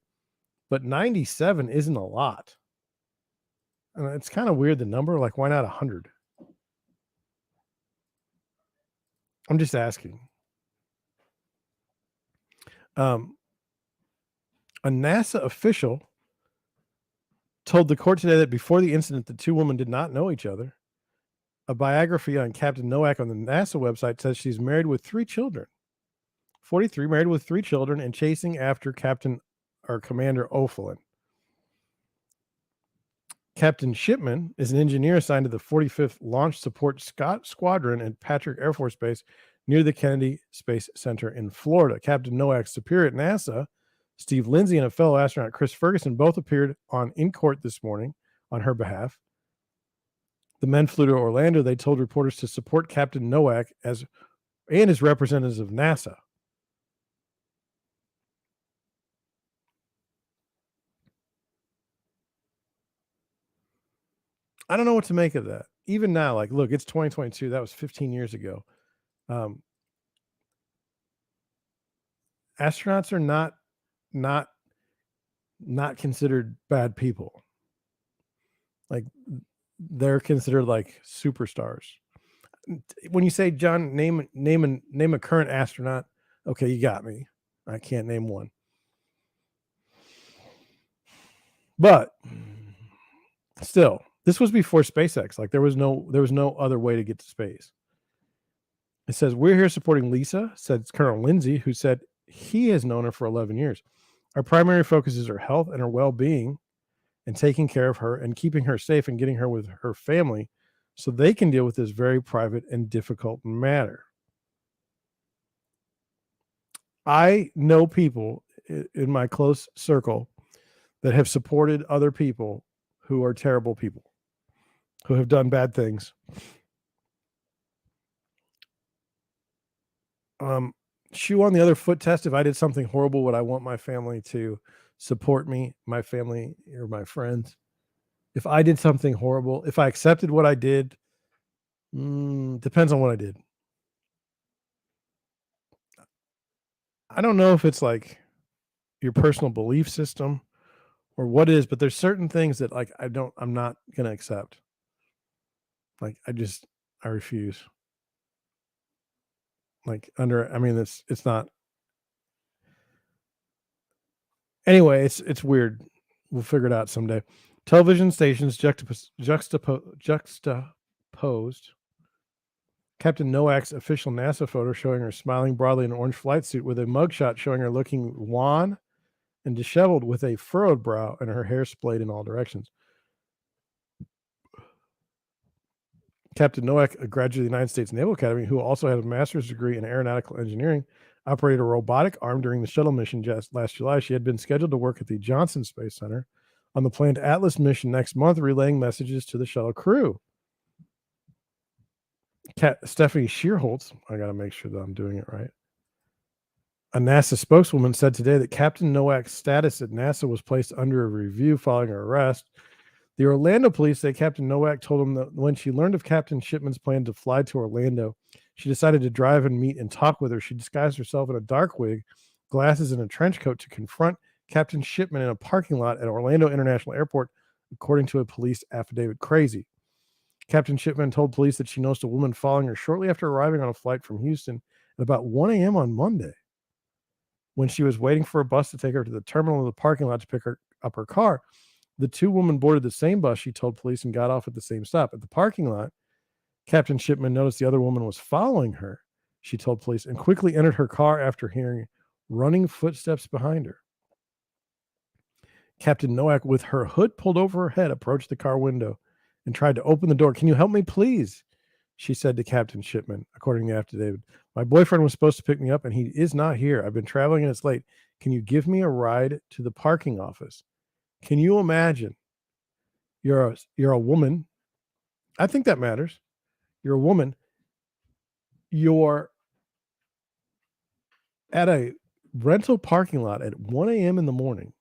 but 97 isn't a lot. And it's kind of weird, the number. Like, why not 100? I'm just asking. A NASA official told the court today that before the incident, the two women did not know each other. A biography on Captain Nowak on the NASA website says she's married with 3 children. 43, married with 3 children, and chasing after Commander O'Flynn. Captain Shipman is an engineer assigned to the 45th Launch Support Squadron at Patrick Air Force Base near the Kennedy Space Center in Florida. Captain Nowak's superior at NASA, Steve Lindsay, and a fellow astronaut, Chris Ferguson, both appeared in court this morning on her behalf. The men flew to Orlando. They told reporters to support Captain Nowak and his representatives of NASA. I don't know what to make of that. Even now, like, look, it's 2022. That was 15 years ago. Astronauts are not considered bad people. Like, they're considered like superstars. When you say, John, name a current astronaut, okay, you got me. I can't name one. But still, this was before SpaceX. Like, there was no other way to get to space. It says, we're here supporting Lisa, said Colonel Lindsay, who said he has known her for 11 years. Our primary focus is her health and her well-being and taking care of her and keeping her safe and getting her with her family so they can deal with this very private and difficult matter. I know people in my close circle that have supported other people who are terrible people, who have done bad things. Shoe on the other foot test. If I did something horrible, would I want my family to support me, my family or my friends? If I did something horrible, if I accepted what I did, depends on what I did. I don't know if it's like your personal belief system or what it is, but there's certain things that, like, I'm not going to accept. Like, I refuse. Like, it's not. Anyway, it's weird. We'll figure it out someday. Television stations juxtaposed Captain Nowak's official NASA photo showing her smiling broadly in an orange flight suit with a mugshot showing her looking wan and disheveled with a furrowed brow and her hair splayed in all directions. Captain Nowak, a graduate of the United States Naval Academy, who also had a master's degree in aeronautical engineering, operated a robotic arm during the shuttle mission just last July. She had been scheduled to work at the Johnson Space Center on the planned Atlas mission next month, relaying messages to the shuttle crew. Stephanie Shearholtz, I got to make sure that I'm doing it right. A NASA spokeswoman said today that Captain Nowak's status at NASA was placed under a review following her arrest. The Orlando police say Captain Nowak told them that when she learned of Captain Shipman's plan to fly to Orlando, she decided to drive and meet and talk with her. She disguised herself in a dark wig, glasses, and a trench coat to confront Captain Shipman in a parking lot at Orlando International Airport, according to a police affidavit. Crazy. Captain Shipman told police that she noticed a woman following her shortly after arriving on a flight from Houston at about 1 a.m. on Monday. When she was waiting for a bus to take her to the terminal of the parking lot to pick up her car, the two women boarded the same bus, she told police, and got off at the same stop. At the parking lot, Captain Shipman noticed the other woman was following her, she told police, and quickly entered her car after hearing running footsteps behind her. Captain Nowak, with her hood pulled over her head, approached the car window and tried to open the door. "Can you help me, please?" she said to Captain Shipman, according to the affidavit. "My boyfriend was supposed to pick me up, and he is not here. I've been traveling, and it's late. Can you give me a ride to the parking office?" Can you imagine? You're a woman. I think that matters. You're a woman. You're at a rental parking lot at 1 a.m. in the morning.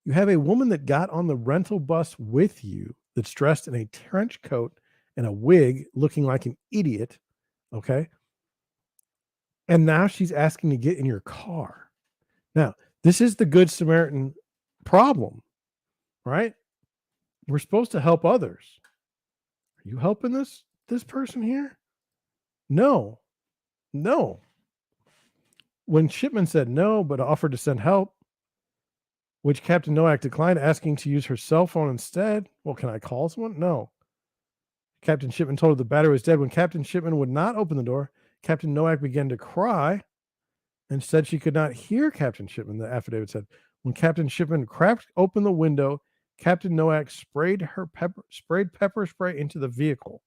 You have a woman that got on the rental bus with you that's dressed in a trench coat and a wig, looking like an idiot. Okay. And now she's asking to get in your car. Now, this is the Good Samaritan problem, right? We're supposed to help others. Are you helping this person here? No. When Shipman said no, but offered to send help, which Captain Nowak declined, asking to use her cell phone instead. Well, can I call someone? No. Captain Shipman told her the battery was dead. When Captain Shipman would not open the door, Captain Nowak began to cry and said she could not hear Captain Shipman, the affidavit said. When Captain Shipman cracked open the window, Captain Nowak sprayed pepper spray into the vehicle.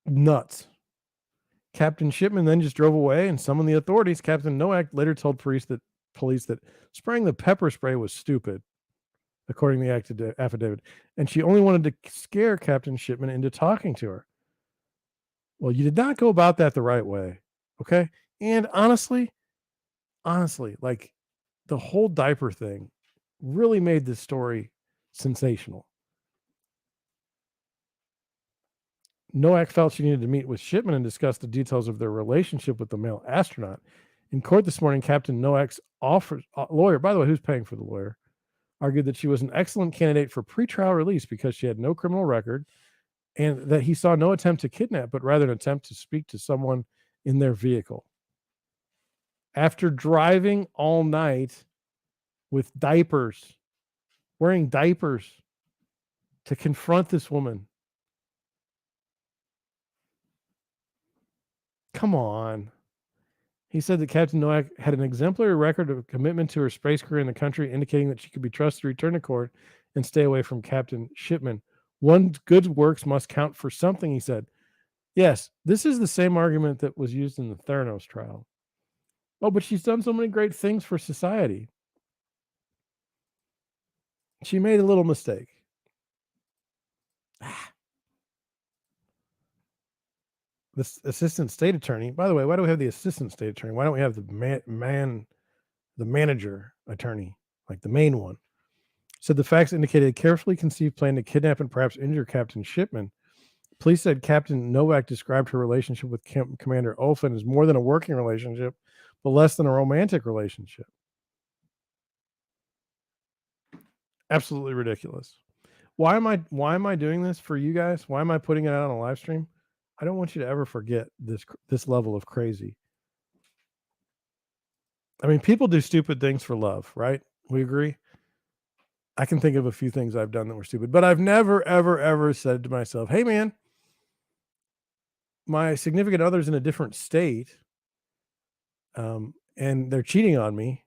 Nuts. Captain Shipman then just drove away and summoned the authorities. Captain Nowak later told police that spraying the pepper spray was stupid, according to the affidavit, and she only wanted to scare Captain Shipman into talking to her. Well, you did not go about that the right way, okay? And honestly, like the whole diaper thing really made this story sensational. Nowak felt she needed to meet with Shipman and discuss the details of their relationship with the male astronaut. In court this morning, Captain Nowak's lawyer, by the way, who's paying for the lawyer, argued that she was an excellent candidate for pretrial release because she had no criminal record and that he saw no attempt to kidnap, but rather an attempt to speak to someone in their vehicle. After driving all night with diapers, wearing diapers to confront this woman. Come on. He said that Captain Nowak had an exemplary record of commitment to her space career in the country, indicating that she could be trusted to return to court and stay away from Captain Shipman. One's good works must count for something, he said. Yes, this is the same argument that was used in the Theranos trial. Oh, but she's done so many great things for society. She made a little mistake. This assistant state attorney, by the way, why do we have the assistant state attorney? Why don't we have the the manager attorney, like the main one? Said the facts indicated a carefully conceived plan to kidnap and perhaps injure Captain Shipman. Police said Captain Nowak described her relationship with Commander Olfen as more than a working relationship, but less than a romantic relationship. Absolutely ridiculous. Why am I doing this for you guys? Why am I putting it out on a live stream? I don't want you to ever forget this level of crazy. I mean, people do stupid things for love, right? We agree. I can think of a few things I've done that were stupid, but I've never, ever, ever said to myself, hey, man, my significant other's in a different state, and they're cheating on me.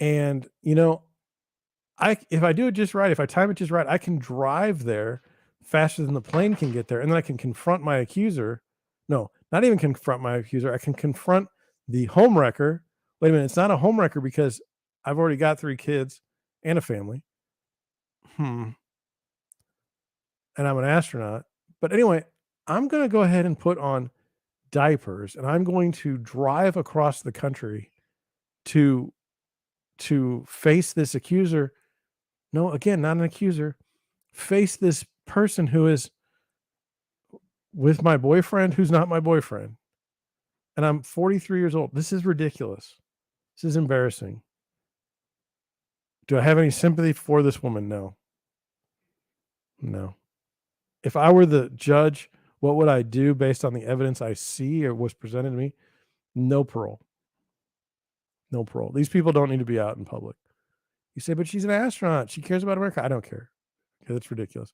And, if I do it just right, if I time it just right, I can drive there faster than the plane can get there. And then I can confront my accuser. No, not even confront my accuser. I can confront the homewrecker. Wait a minute. It's not a homewrecker because I've already got 3 kids and a family. And I'm an astronaut. But anyway, I'm going to go ahead and put on diapers and I'm going to drive across the country to face this accuser. No, again, not an accuser. Face this person who is with my boyfriend who's not my boyfriend. And I'm 43 years old. This is ridiculous. This is embarrassing. Do I have any sympathy for this woman? No. No. If I were the judge, what would I do based on the evidence I see or was presented to me? No parole. No parole. These people don't need to be out in public. You say, but she's an astronaut. She cares about America. I don't care. Okay, that's ridiculous.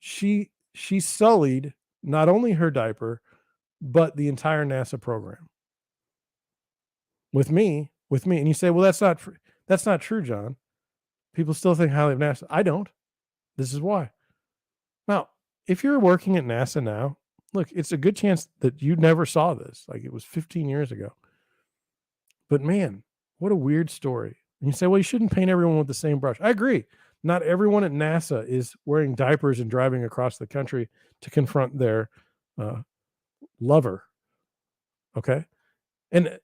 She sullied not only her diaper, but the entire NASA program. With me. And you say, well, that's not true, John. People still think highly of NASA. I don't. This is why. Now, if you're working at NASA now, look, it's a good chance that you never saw this. Like it was 15 years ago. But man, what a weird story. And you say, well, you shouldn't paint everyone with the same brush. I agree. Not everyone at NASA is wearing diapers and driving across the country to confront their lover. Okay. And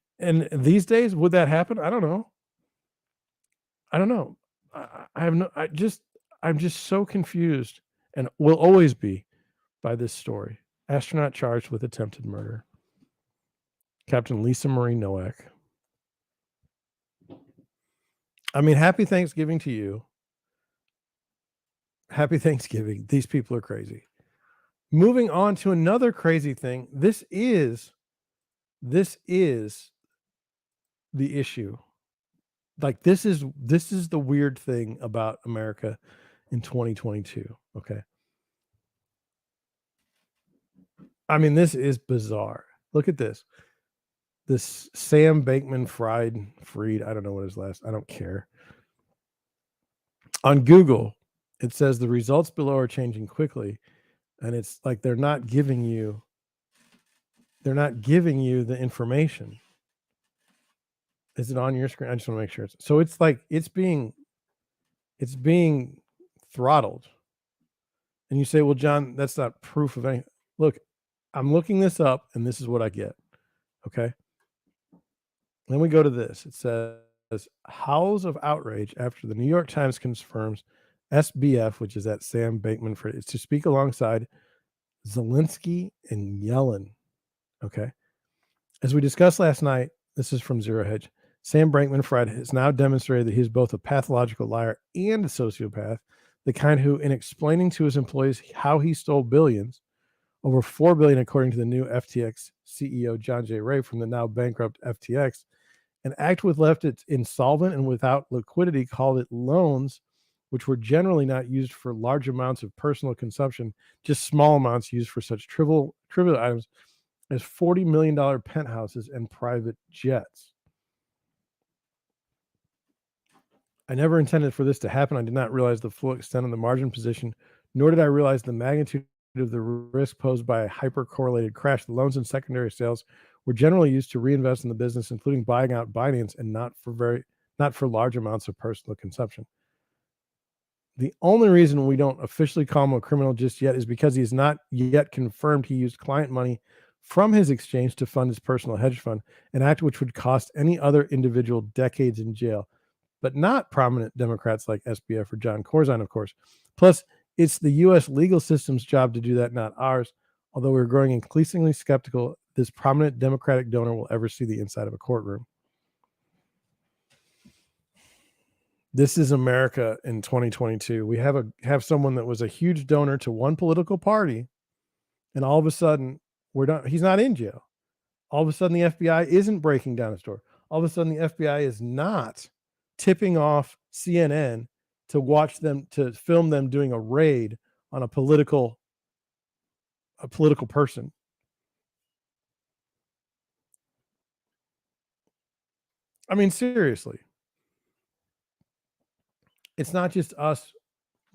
these days, would that happen? I don't know. I'm just so confused and will always be by this story. Astronaut charged with attempted murder. Captain Lisa Marie Nowak. I mean, happy Thanksgiving to you. Happy Thanksgiving. These people are crazy. Moving on to another crazy thing. This is the issue. Like this is the weird thing about America in 2022. Okay. I mean, this is bizarre. Look at this. This Sam Bankman Fried, I don't know what his last, I don't care. On Google, it says the results below are changing quickly. And it's like they're not giving you the information. Is it on your screen? I just want to make sure so it's like it's being throttled. And you say, well, John, that's not proof of anything. Look, I'm looking this up and this is what I get. Okay. Then we go to this. It says howls of outrage after the New York Times confirms SBF, which is that Sam Bankman Fried, is to speak alongside Zelensky and Yellen. Okay. As we discussed last night, this is from Zero Hedge. Sam Bankman-Fried has now demonstrated that he is both a pathological liar and a sociopath, the kind who, in explaining to his employees how he stole billions, over $4 billion according to the new FTX CEO John J. Ray from the now bankrupt FTX, an act with left it insolvent and without liquidity, called it loans, which were generally not used for large amounts of personal consumption, just small amounts used for such trivial items as $40 million penthouses and private jets. I never intended for this to happen. I did not realize the full extent of the margin position, nor did I realize the magnitude of the risk posed by a hyper-correlated crash. The loans and secondary sales were generally used to reinvest in the business, including buying out Binance, and not for large amounts of personal consumption. The only reason we don't officially call him a criminal just yet is because he has not yet confirmed he used client money from his exchange to fund his personal hedge fund, an act which would cost any other individual decades in jail, but not prominent Democrats like SBF or John Corzine, of course. Plus, it's the U.S. legal system's job to do that, not ours, although we're growing increasingly skeptical this prominent Democratic donor will ever see the inside of a courtroom. This is America in 2022. We have someone that was a huge donor to one political party, and all of a sudden, he's not in jail. All of a sudden, the FBI isn't breaking down his door. All of a sudden, the FBI is not tipping off CNN to film them doing a raid on a political person. I mean, seriously. It's not just us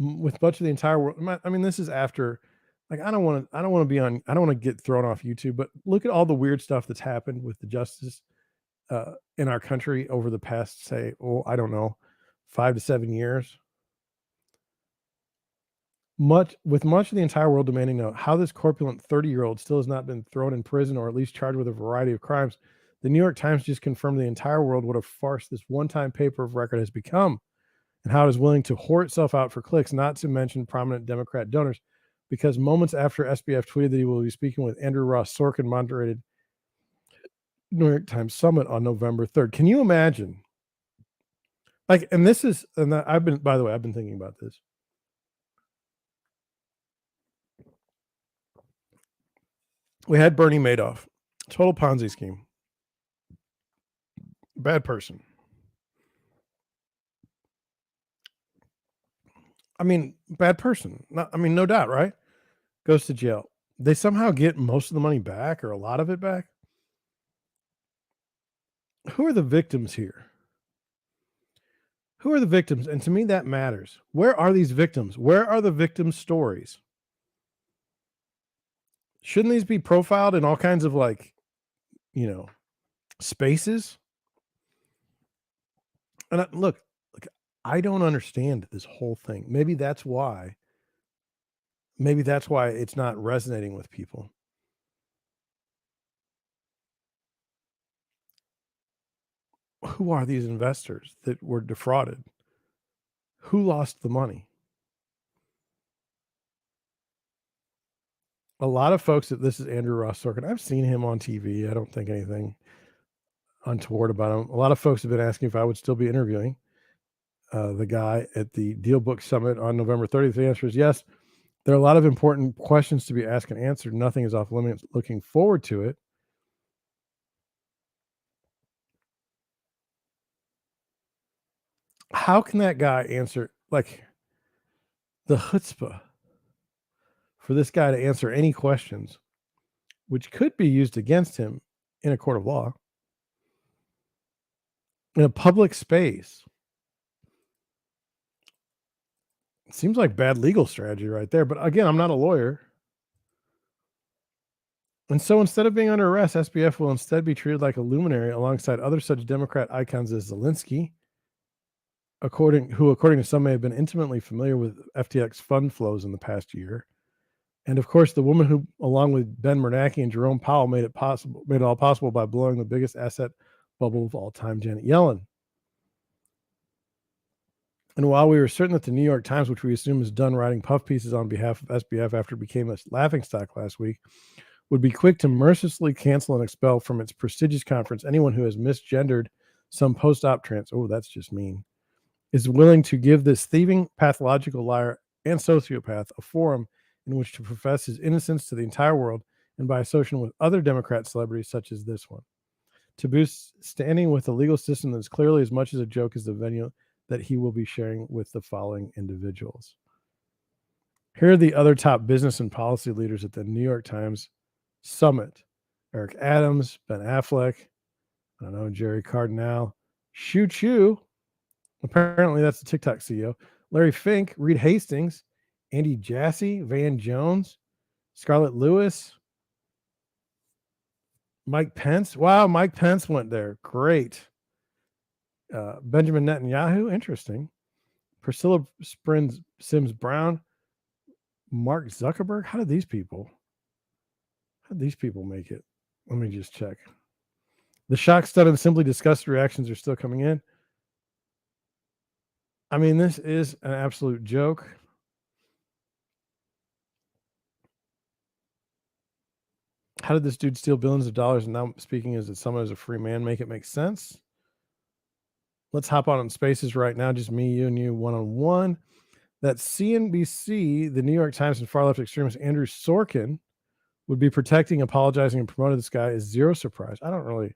with much of the entire world. I mean, this is after, like, I don't want to get thrown off YouTube, but look at all the weird stuff that's happened with the justice in our country over the past, say, I don't know, 5 to 7 years. Much of the entire world demanding to know how this corpulent 30-year-old still has not been thrown in prison or at least charged with a variety of crimes. The New York Times just confirmed to the entire world what a farce this one-time paper of record has become, and how it is willing to whore itself out for clicks, not to mention prominent Democrat donors, because moments after SBF tweeted that he will be speaking with Andrew Ross Sorkin moderated New York Times Summit on November 3rd. Can you imagine? Like, and I've been thinking about this. We had Bernie Madoff, total Ponzi scheme, bad person. I mean, bad person. No doubt, right? Goes to jail. They somehow get most of the money back or a lot of it back. Who are the victims here? Who are the victims? And to me, that matters. Where are these victims? Where are the victims' stories? Shouldn't these be profiled in all kinds of, like, spaces? And look, I don't understand this whole thing. Maybe that's why it's not resonating with people. Who are these investors that were defrauded? Who lost the money? A lot of folks this is Andrew Ross Sorkin. I've seen him on TV. I don't think anything untoward about him. A lot of folks have been asking if I would still be interviewing the guy at the Deal Book Summit on November 30th. The answer is yes. There are a lot of important questions to be asked and answered. Nothing is off limits. Looking forward to it. how can that guy answer, like, the chutzpah for this guy to answer any questions, which could be used against him in a court of law, in a public space? Seems like bad legal strategy right there. But again, I'm not a lawyer. And so instead of being under arrest, SBF will instead be treated like a luminary alongside other such Democrat icons as Zelensky, according to some, may have been intimately familiar with FTX fund flows in the past year. And of course, the woman who, along with Ben Bernanke and Jerome Powell, made it all possible by blowing the biggest asset bubble of all time, Janet Yellen. And while we were certain that the New York Times, which we assume is done writing puff pieces on behalf of SBF after it became a laughingstock last week, would be quick to mercilessly cancel and expel from its prestigious conference anyone who has misgendered some post-op that's just mean, is willing to give this thieving, pathological liar and sociopath a forum in which to profess his innocence to the entire world, and by association with other Democrat celebrities such as this one, to boost standing with a legal system that is clearly as much as a joke as the venue that he will be sharing with the following individuals. Here are the other top business and policy leaders at the New York Times Summit: Eric Adams, Ben Affleck, I don't know, Jerry Cardinal, Shoo Chu, apparently that's the TikTok CEO, Larry Fink, Reed Hastings, Andy Jassy, Van Jones, Scarlett Lewis, Mike Pence. Wow, Mike Pence went there. Great. Benjamin Netanyahu, interesting. Priscilla Sims Brown, Mark Zuckerberg. How did these people make it? Let me just check. The shock, stun, and simply disgusted reactions are still coming in. I mean, this is an absolute joke. How did this dude steal billions of dollars and now speaking as someone as a free man make it make sense? Let's hop on Spaces right now, just me, you, and you, one-on-one. That CNBC, the New York Times, and far-left extremist Andrew Sorkin would be protecting, apologizing, and promoting this guy is zero surprise. I don't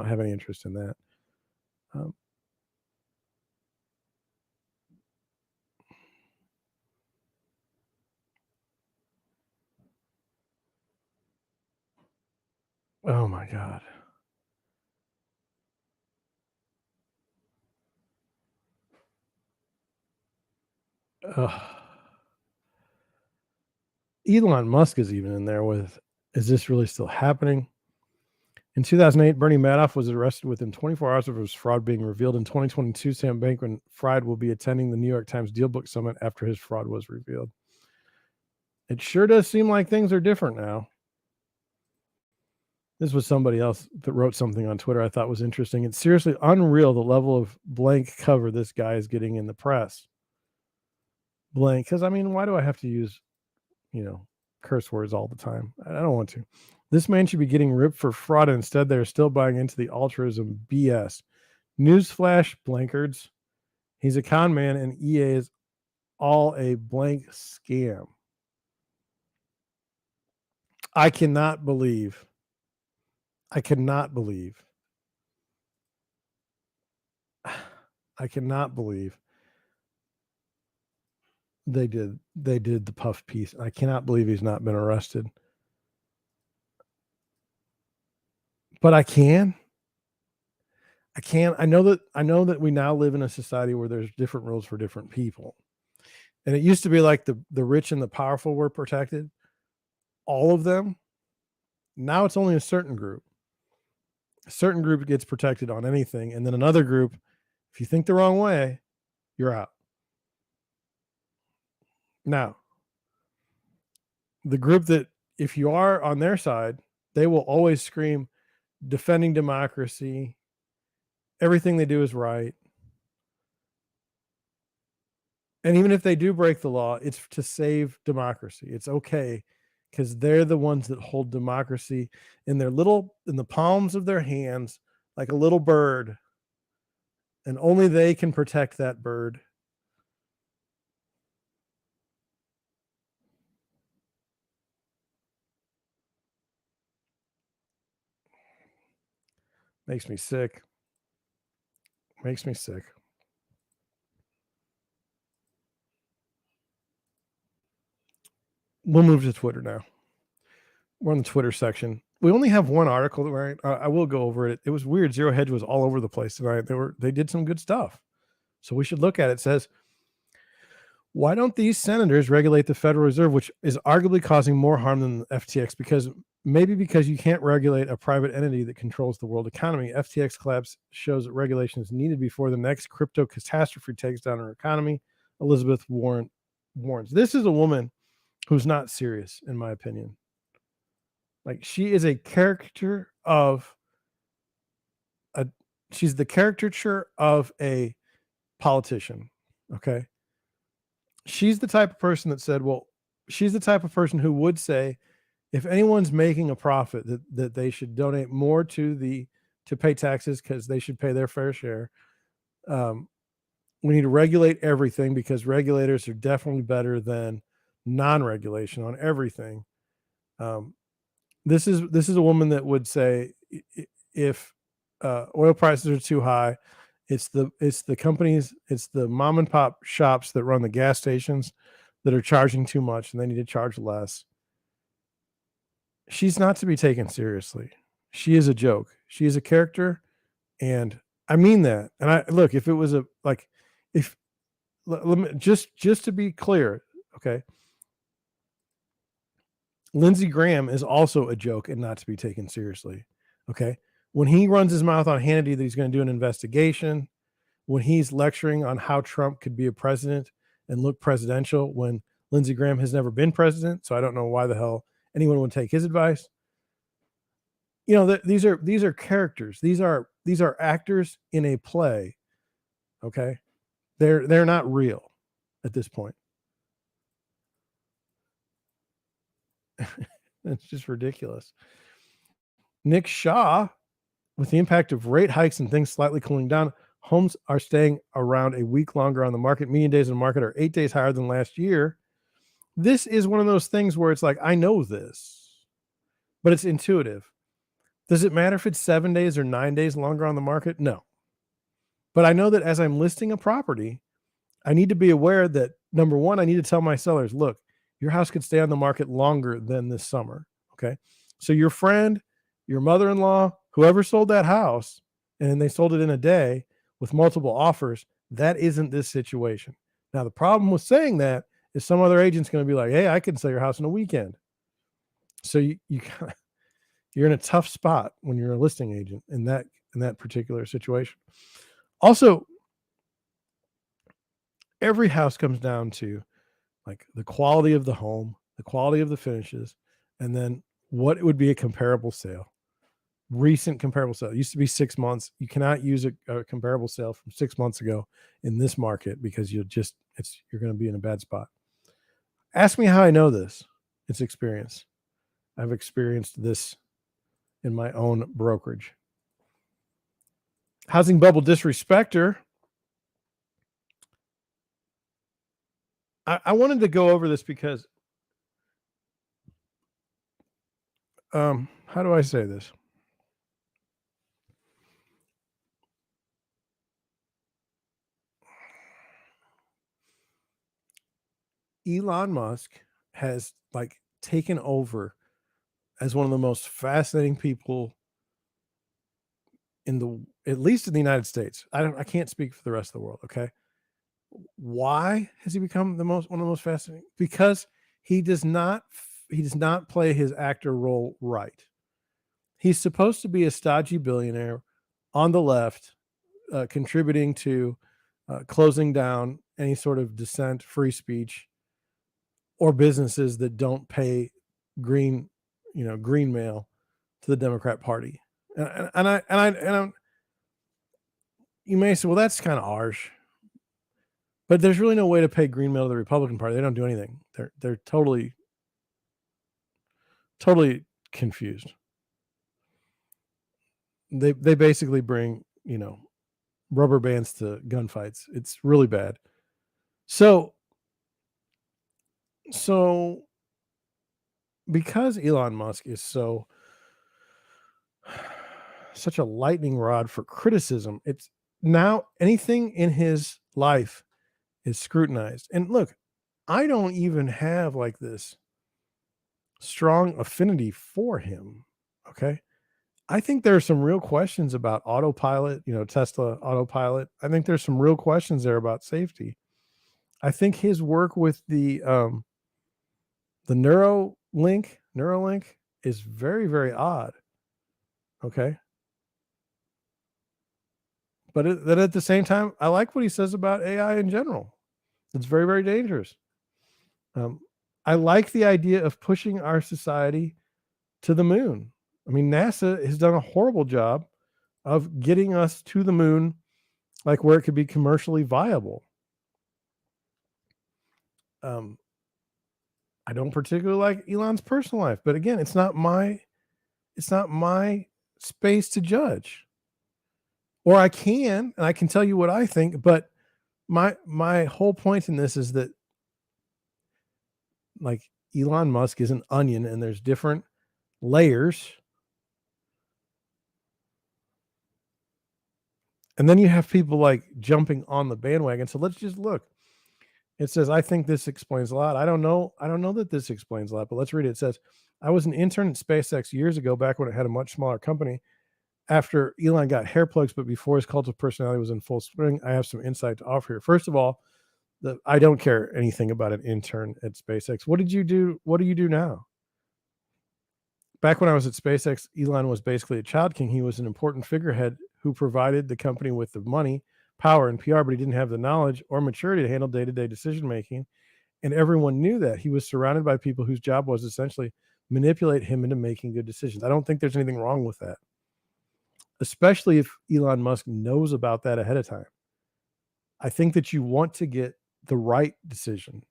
have any interest in that. Oh my God. Ugh. Elon Musk is even in there with, is this really still happening? In 2008, Bernie Madoff was arrested within 24 hours of his fraud being revealed. In 2022, Sam Bankman-Fried will be attending the New York Times Deal Book Summit after his fraud was revealed. It sure does seem like things are different now. This was somebody else that wrote something on Twitter I thought was interesting. It's seriously unreal the level of blank cover this guy is getting in the press. Blank, because I mean, why do I have to use, curse words all the time? I don't want to. This man should be getting ripped for fraud, and instead they're still buying into the altruism BS. Newsflash, blankards. He's a con man, and EA is all a blank scam. I cannot believe I cannot believe they did the puff piece. I cannot believe he's not been arrested. But I know that we now live in a society where there's different rules for different people. And it used to be like the rich and the powerful were protected, all of them. Now it's only a certain group. A certain group gets protected on anything, and then another group, if you think the wrong way, you're out. Now, the group that, if you are on their side, they will always scream defending democracy. Everything they do is right. And even if they do break the law, it's to save democracy. It's okay, because they're the ones that hold democracy in the palms of their hands, like a little bird. And only they can protect that bird. Makes me sick. we'll move to Twitter now. We're on the Twitter section. We only have one article, right? I will go over it. It was weird. Zero Hedge was all over the place tonight. They did some good stuff, so we should look at it. It says, why don't these senators regulate the Federal Reserve, which is arguably causing more harm than the FTX? Because you can't regulate a private entity that controls the world economy. FTX collapse shows that regulation is needed before the next crypto catastrophe takes down our economy. Elizabeth Warren warns. This is a woman who's not serious, in my opinion. Like, she is a caricature of she's the caricature of a politician. Okay. She's the type of person that said, well, she's the type of person who would say, if anyone's making a profit, that they should donate more to pay taxes because they should pay their fair share. We need to regulate everything because regulators are definitely better than non-regulation on everything. This is a woman that would say, if oil prices are too high, it's the companies, it's the mom and pop shops that run the gas stations that are charging too much, and they need to charge less. She's not to be taken seriously. She is a joke. She is a character, and I mean that. And I look, if it was let me just to be clear, okay. Lindsey Graham is also a joke and not to be taken seriously. Okay. When he runs his mouth on Hannity that he's going to do an investigation, when he's lecturing on how Trump could be a president and look presidential when Lindsey Graham has never been president, so I don't know why the hell anyone would take his advice. You know, these are characters. These are actors in a play. Okay. They're not real at this point. It's just ridiculous. Nik Shah, with the impact of rate hikes and things slightly cooling down, homes are staying around a week longer on the market. Median days in the market are 8 days higher than last year. This is one of those things where it's like, I know this, but it's intuitive. Does it matter if it's 7 days or 9 days longer on the market? No. But I know that as I'm listing a property, I need to be aware that, number one, I need to tell my sellers, look, your house could stay on the market longer than this summer. Okay. So your friend, your mother-in-law, whoever sold that house and they sold it in a day with multiple offers, that isn't this situation. Now, the problem with saying that is some other agent's going to be like, hey, I can sell your house in a weekend. So you're in a tough spot when you're a listing agent in that particular situation. Also, every house comes down to like the quality of the home, the quality of the finishes, and then what would be a comparable sale. Recent comparable sale. It used to be 6 months. You cannot use a comparable sale from 6 months ago in this market because you're going to be in a bad spot. Ask me how I know this. It's experience. I've experienced this in my own brokerage. Housing bubble disrespector. I wanted to go over this because how do I say this? Elon Musk has like taken over as one of the most fascinating people at least in the United States. I can't speak for the rest of the world. Okay. Why has he become one of the most fascinating? Because he does not play his actor role right. He's supposed to be a stodgy billionaire on the left, contributing to closing down any sort of dissent, free speech, or businesses that don't pay green mail to the Democrat Party. And you may say, well, that's kind of harsh, but there's really no way to pay green mail to the Republican Party. They don't do anything. They're totally confused. They basically bring, rubber bands to gunfights. It's really bad. So because Elon Musk is such a lightning rod for criticism, it's now anything in his life is scrutinized. And look, I don't even have like this strong affinity for him. Okay. I think there are some real questions about autopilot, Tesla autopilot. I think there's some real questions there about safety. I think his work with the Neuralink is very, very odd. Okay. But then at the same time, I like what he says about AI in general. It's very, very dangerous. Um, I like the idea of pushing our society to the moon. I mean, NASA has done a horrible job of getting us to the moon, like where it could be commercially viable. Um, I don't particularly like Elon's personal life, but again, it's not my space to judge. Or I can tell you what I think, but my whole point in this is that like Elon Musk is an onion and there's different layers. And then you have people like jumping on the bandwagon. So let's just look. It says, I think this explains a lot. I don't know that this explains a lot, but let's read it. It says, I was an intern at SpaceX years ago, back when it had a much smaller company. After Elon got hair plugs, but before his cult of personality was in full swing, I have some insight to offer here. First of all, I don't care anything about an intern at SpaceX. What did you do? What do you do now? Back when I was at SpaceX, Elon was basically a child king. He was an important figurehead who provided the company with the money, power, and PR, but he didn't have the knowledge or maturity to handle day-to-day decision making. And everyone knew that. He was surrounded by people whose job was essentially manipulate him into making good decisions. I don't think there's anything wrong with that, especially if Elon Musk knows about that ahead of time. I think that you want to get the right decision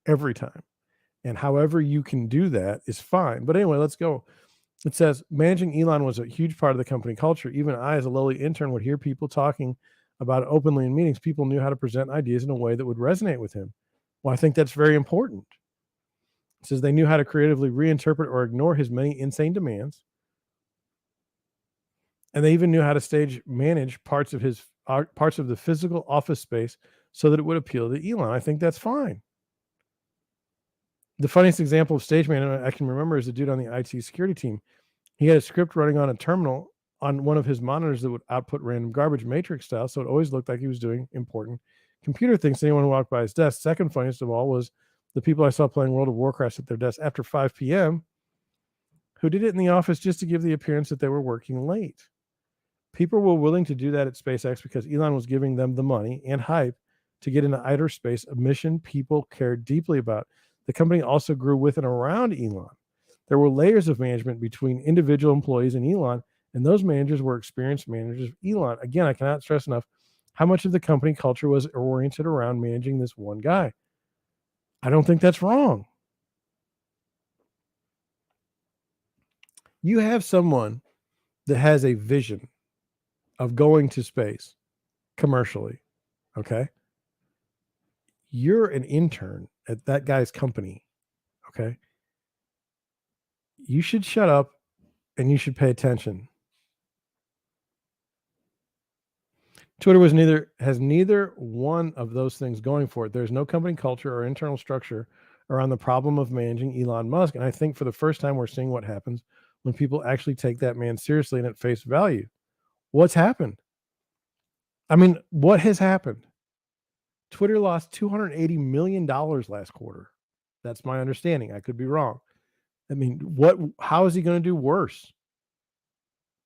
every time. And however you can do that is fine. But anyway, let's go. It says managing Elon was a huge part of the company culture. Even I, as a lowly intern, would hear people talking about it openly in meetings. People knew how to present ideas in a way that would resonate with him. Well, I think that's very important. It says they knew how to creatively reinterpret or ignore his many insane demands. And they even knew how to stage manage parts of the physical office space so that it would appeal to Elon. I think that's fine. The funniest example of stage management I can remember is the dude on the IT security team. He had a script running on a terminal on one of his monitors that would output random garbage matrix style, so it always looked like he was doing important computer things to anyone who walked by his desk. Second funniest of all was the people I saw playing World of Warcraft at their desk after 5 p.m. who did it in the office just to give the appearance that they were working late. People were willing to do that at SpaceX because Elon was giving them the money and hype to get into outer space, a mission people cared deeply about. The company also grew with and around Elon. There were layers of management between individual employees and Elon, and those managers were experienced managers of Elon. Again, I cannot stress enough how much of the company culture was oriented around managing this one guy. I don't think that's wrong. You have someone that has a vision of going to space commercially, okay? You're an intern at that guy's company, okay? You should shut up and you should pay attention. Twitter has neither one of those things going for it. There's no company culture or internal structure around the problem of managing Elon Musk. And I think for the first time, we're seeing what happens when people actually take that man seriously and at face value. What's happened? I mean, what has happened? Twitter lost $280 million last quarter. That's my understanding. I could be wrong. I mean, how is he going to do worse?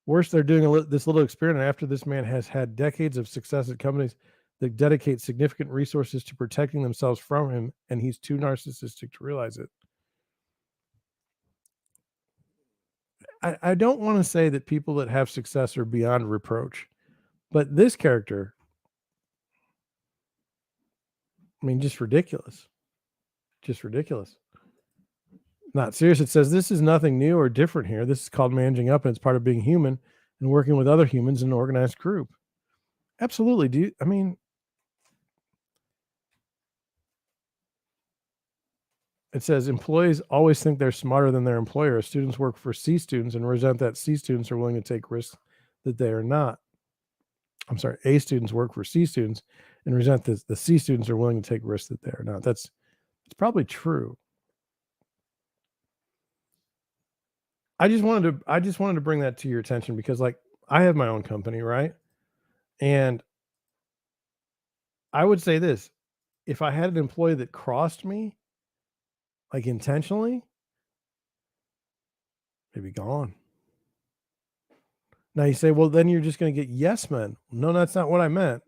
Worse, they're doing this little experiment after this man has had decades of success at companies that dedicate significant resources to protecting themselves from him, and he's too narcissistic to realize it. I don't want to say that people that have success are beyond reproach, but this character, I mean, just ridiculous. Just ridiculous. Not serious. It says this is nothing new or different here. This is called managing up, and it's part of being human and working with other humans in an organized group. Absolutely. It says employees always think they're smarter than their employer. Students work for C students and resent that C students are willing to take risks that they are not. I'm sorry, A students work for C students and resent that the C students are willing to take risks that they are not. It's probably true. I just wanted to bring that to your attention because, like, I have my own company, right? And I would say this, if I had an employee that crossed me, like, intentionally, they'd be gone. Now you say, "Well, then you're just gonna get yes men." No, that's not what I meant.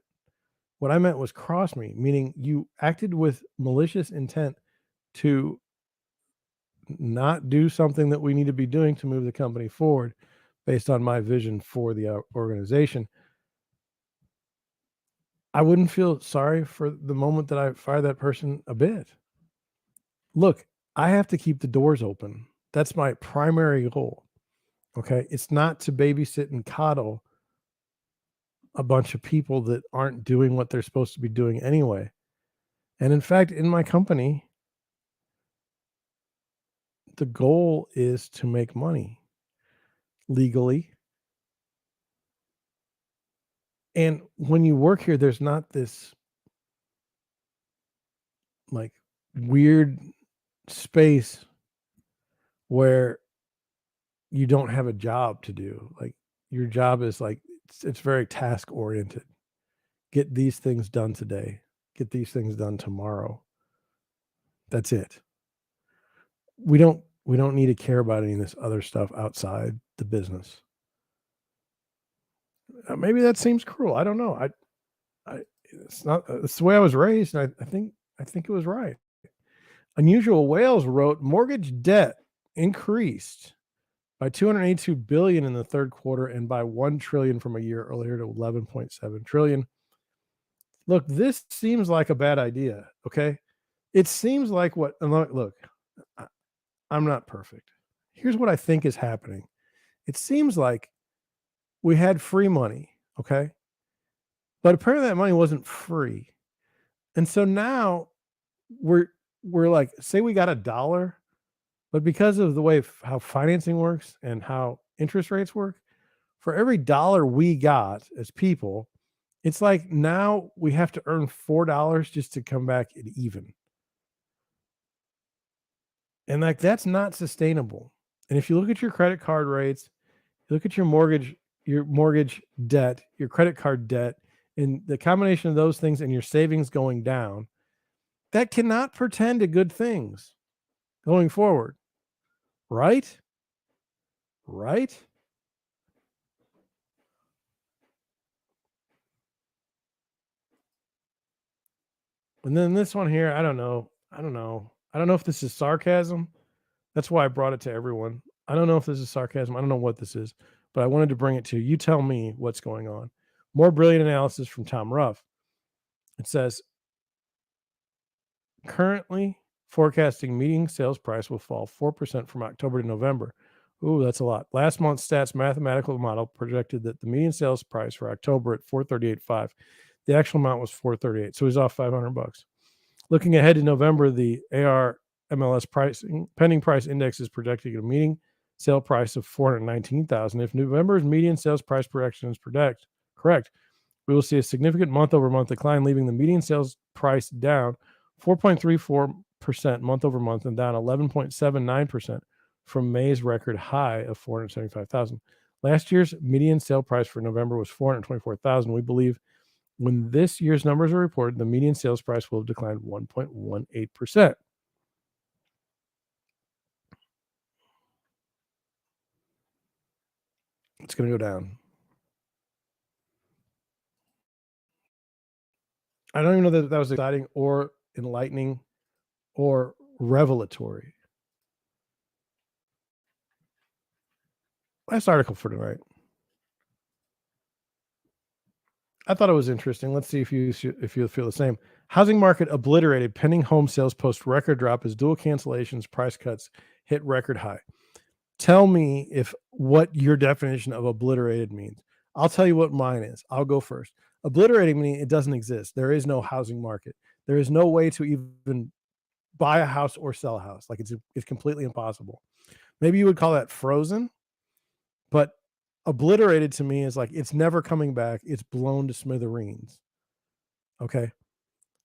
What I meant was cross me, meaning you acted with malicious intent to not do something that we need to be doing to move the company forward based on my vision for the organization. I wouldn't feel sorry for the moment that I fire that person a bit. Look, I have to keep the doors open. That's my primary goal. Okay. It's not to babysit and coddle a bunch of people that aren't doing what they're supposed to be doing anyway. And in fact, in my company, the goal is to make money legally. And when you work here, there's not this like weird space where you don't have a job to do. Like your job is like it's very task oriented. Get these things done today. Get these things done tomorrow. That's it. We don't need to care about any of this other stuff outside the business. Maybe that seems cruel. I don't know. I it's not. It's the way I was raised, and I think it was right. Unusual Whales wrote mortgage debt increased by 282 billion in the third quarter and by 1 trillion from a year earlier to 11.7 trillion. Look, this seems like a bad idea, okay? It seems like what and look, I- I'm not perfect. Here's what I think is happening. It seems like we had free money, okay? But apparently that money wasn't free. And so now we're we're like say we got a dollar, but because of the way how financing works and how interest rates work, for every dollar we got as people, it's like now we have to earn $4 just to come back at even. And like that's not sustainable. And if you look at your credit card rates, you look at your mortgage debt, your credit card debt, and the combination of those things and your savings going down, that cannot portend to good things going forward. Right? Right? And then this one here, I don't know. I don't know. I don't know if this is sarcasm. That's why I brought it to everyone. I don't know if this is sarcasm. I don't know what this is, but I wanted to bring it to you. You tell me what's going on. More brilliant analysis from Tom Ruff. It says currently forecasting median sales price will fall 4% from October to November. Ooh, that's a lot. Last month's stats mathematical model projected that the median sales price for October at 438.5. The actual amount was 438. So he's off $500. Looking ahead to November, the AR MLS pricing pending price index is projecting a median sale price of 419,000. If November's median sales price projection is correct, we will see a significant month-over-month decline, leaving the median sales price down 4.34% month-over-month and down 11.79% from May's record high of 475,000. Last year's median sale price for November was 424,000. We believe when this year's numbers are reported, the median sales price will have declined 1.18%. It's going to go down. I don't even know that that was exciting or enlightening or revelatory. Last article for tonight. I thought it was interesting. Let's see if you feel the same. Housing market obliterated. Pending home sales post record drop as dual cancellations, price cuts hit record high. Tell me if what your definition of obliterated means. I'll tell you what mine is. I'll go first. Obliterating means it doesn't exist. There is no housing market. There is no way to even buy a house or sell a house. Like it's completely impossible. Maybe you would call that frozen, but obliterated to me is like it's never coming back. It's blown to smithereens. Okay.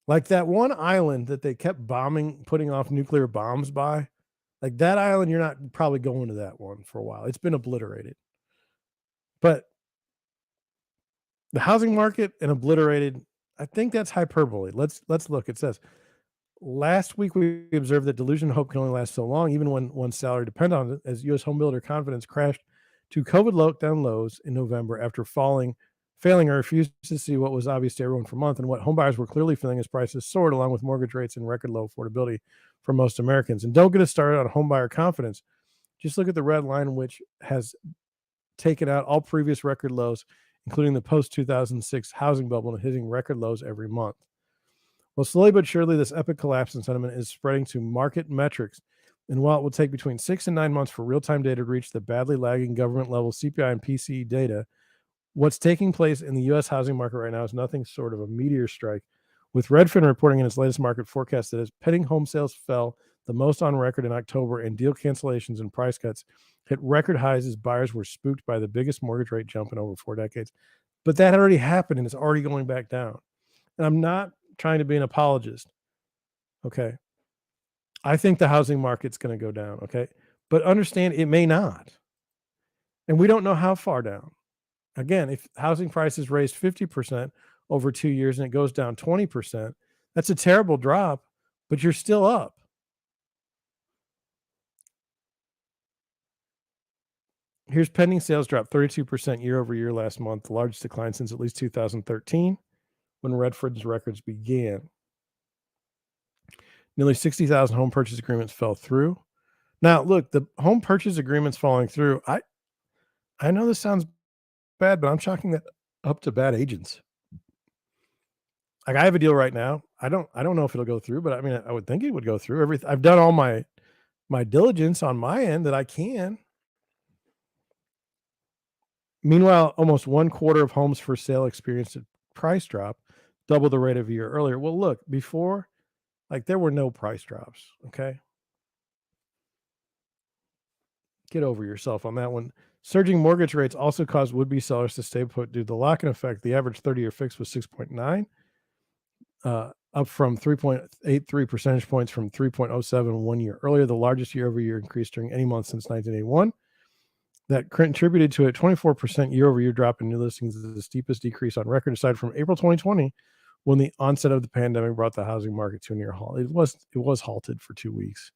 Like that one island that they kept bombing, putting off nuclear bombs by, Like that island, you're not probably going to that one for a while. It's been obliterated. But the housing market and obliterated, I think that's hyperbole. Let's look. It says last week we observed that delusion and hope can only last so long, even when one's salary depends on it, as U.S. home builder confidence crashed to COVID lockdown lows in November after failing or refused to see what was obvious to everyone for months and what homebuyers were clearly feeling as prices soared, along with mortgage rates and record low affordability for most Americans. And don't get us started on homebuyer confidence. Just look at the red line, which has taken out all previous record lows, including the post-2006 housing bubble, and hitting record lows every month. Well, slowly but surely, this epic collapse in sentiment is spreading to market metrics. And while it will take between 6 and 9 months for real-time data to reach the badly lagging government-level CPI and PCE data, what's taking place in the U.S. housing market right now is nothing short of a meteor strike, with Redfin reporting in its latest market forecast that as pending home sales fell the most on record in October and deal cancellations and price cuts hit record highs as buyers were spooked by the biggest mortgage rate jump in over 4 decades. But that had already happened and it's already going back down. And I'm not trying to be an apologist. Okay. I think the housing market's going to go down. Okay. But understand it may not. And we don't know how far down. Again, if housing prices raised 50% over 2 years and it goes down 20%, that's a terrible drop, but you're still up. Here's pending sales drop 32% year over year last month, the largest decline since at least 2013 when Redford's records began. Nearly 60,000 home purchase agreements fell through. Now, look, the home purchase agreements falling through, I know this sounds bad, but I'm chalking that up to bad agents. Like I have a deal right now. I don't know if it'll go through, but I mean, I would think it would go through. I've done all my diligence on my end that I can. Meanwhile, almost 1/4 of homes for sale experienced a price drop, double the rate of a year earlier. Well, look, before, like there were no price drops. Okay. Get over yourself on that one. Surging mortgage rates also caused would-be sellers to stay put due to the lock-in effect. The average 30-year fix was 6.9, up from 3.83 percentage points from 3.07 1 year earlier, the largest year-over-year increase during any month since 1981. That contributed to a 24% year-over-year drop in new listings, the steepest decrease on record, aside from April 2020, when the onset of the pandemic brought the housing market to a near halt. It was halted for 2 weeks.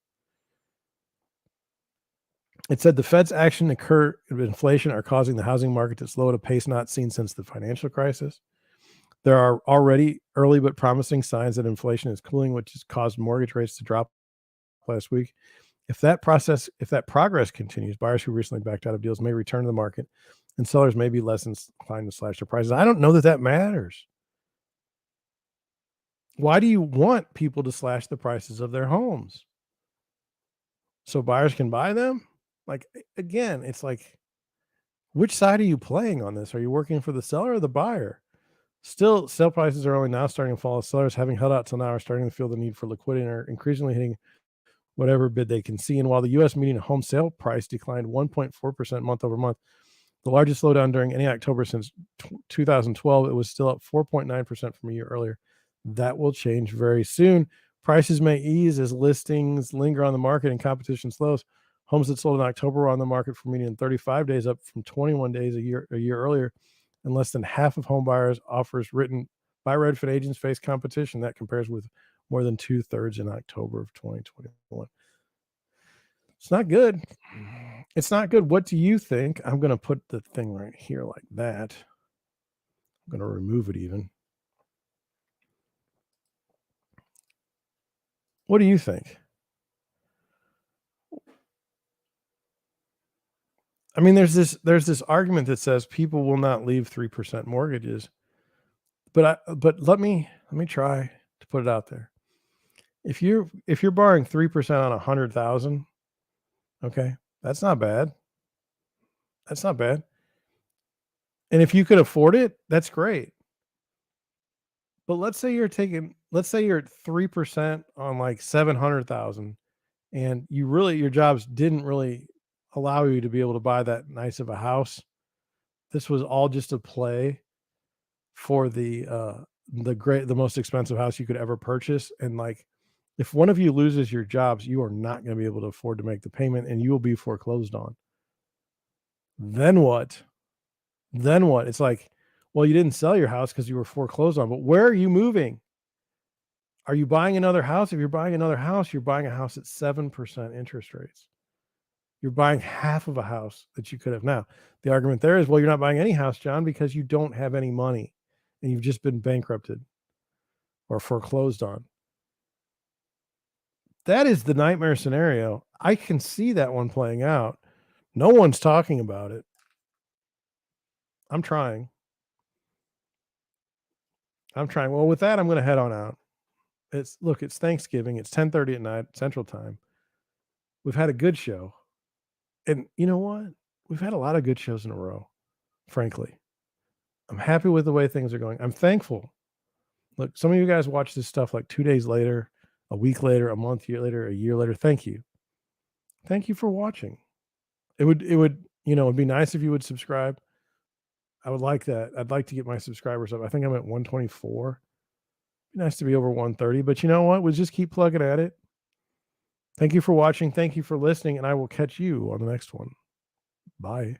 It said the Fed's action and inflation are causing the housing market to slow at a pace not seen since the financial crisis. There are already early but promising signs that inflation is cooling, which has caused mortgage rates to drop last week. If that progress continues, buyers who recently backed out of deals may return to the market, and sellers may be less inclined to slash their prices. I don't know that matters. Why do you want people to slash the prices of their homes? So buyers can buy them? Like, again, it's like, which side are you playing on this? Are you working for the seller or the buyer? Still, sale prices are only now starting to fall. Sellers, having held out till now, are starting to feel the need for liquidity and are increasingly hitting whatever bid they can see. And while the U.S. median home sale price declined 1.4% month over month, the largest slowdown during any October since 2012, it was still up 4.9% from a year earlier. That will change very soon. Prices may ease as listings linger on the market and competition slows. Homes that sold in October were on the market for median 35 days, up from 21 days a year earlier. And less than half of home buyers' offers written by Redfin agents face competition. That compares with more than 2/3 in October of 2021. It's not good. It's not good. What do you think? I'm going to put the thing right here like that. I'm going to remove it even. What do you think? I mean, there's this argument that says people will not leave 3% mortgages. But let me try to put it out there. If you're borrowing 3% on 100,000, okay, that's not bad. That's not bad. And if you could afford it, that's great. But let's say you're at 3% on like 700,000, and your jobs didn't really allow you to be able to buy that nice of a house. This was all just a play for the most expensive house you could ever purchase, and like If one of you loses your jobs, you are not going to be able to afford to make the payment and you will be foreclosed on. Then what? Then what? It's like, well, you didn't sell your house because you were foreclosed on, but where are you moving? Are you buying another house? If you're buying another house, you're buying a house at 7% interest rates. You're buying half of a house that you could have. Now, the argument there is, well, you're not buying any house, John, because you don't have any money and you've just been bankrupted or foreclosed on. That is the nightmare scenario. I can see that one playing out. No one's talking about it. I'm trying. Well, with that, I'm going to head on out. It's Thanksgiving. It's 10:30 at night, Central Time. We've had a good show. And you know what? We've had a lot of good shows in a row, frankly. I'm happy with the way things are going. I'm thankful. Look, some of you guys watch this stuff like 2 days later, a week later, a month year later, a year later. Thank you. Thank you for watching. It would, it'd be nice if you would subscribe. I would like that. I'd like to get my subscribers up. I think I'm at 124. Be nice to be over 130, but you know what? We'll just keep plugging at it. Thank you for watching. Thank you for listening, and I will catch you on the next one. Bye.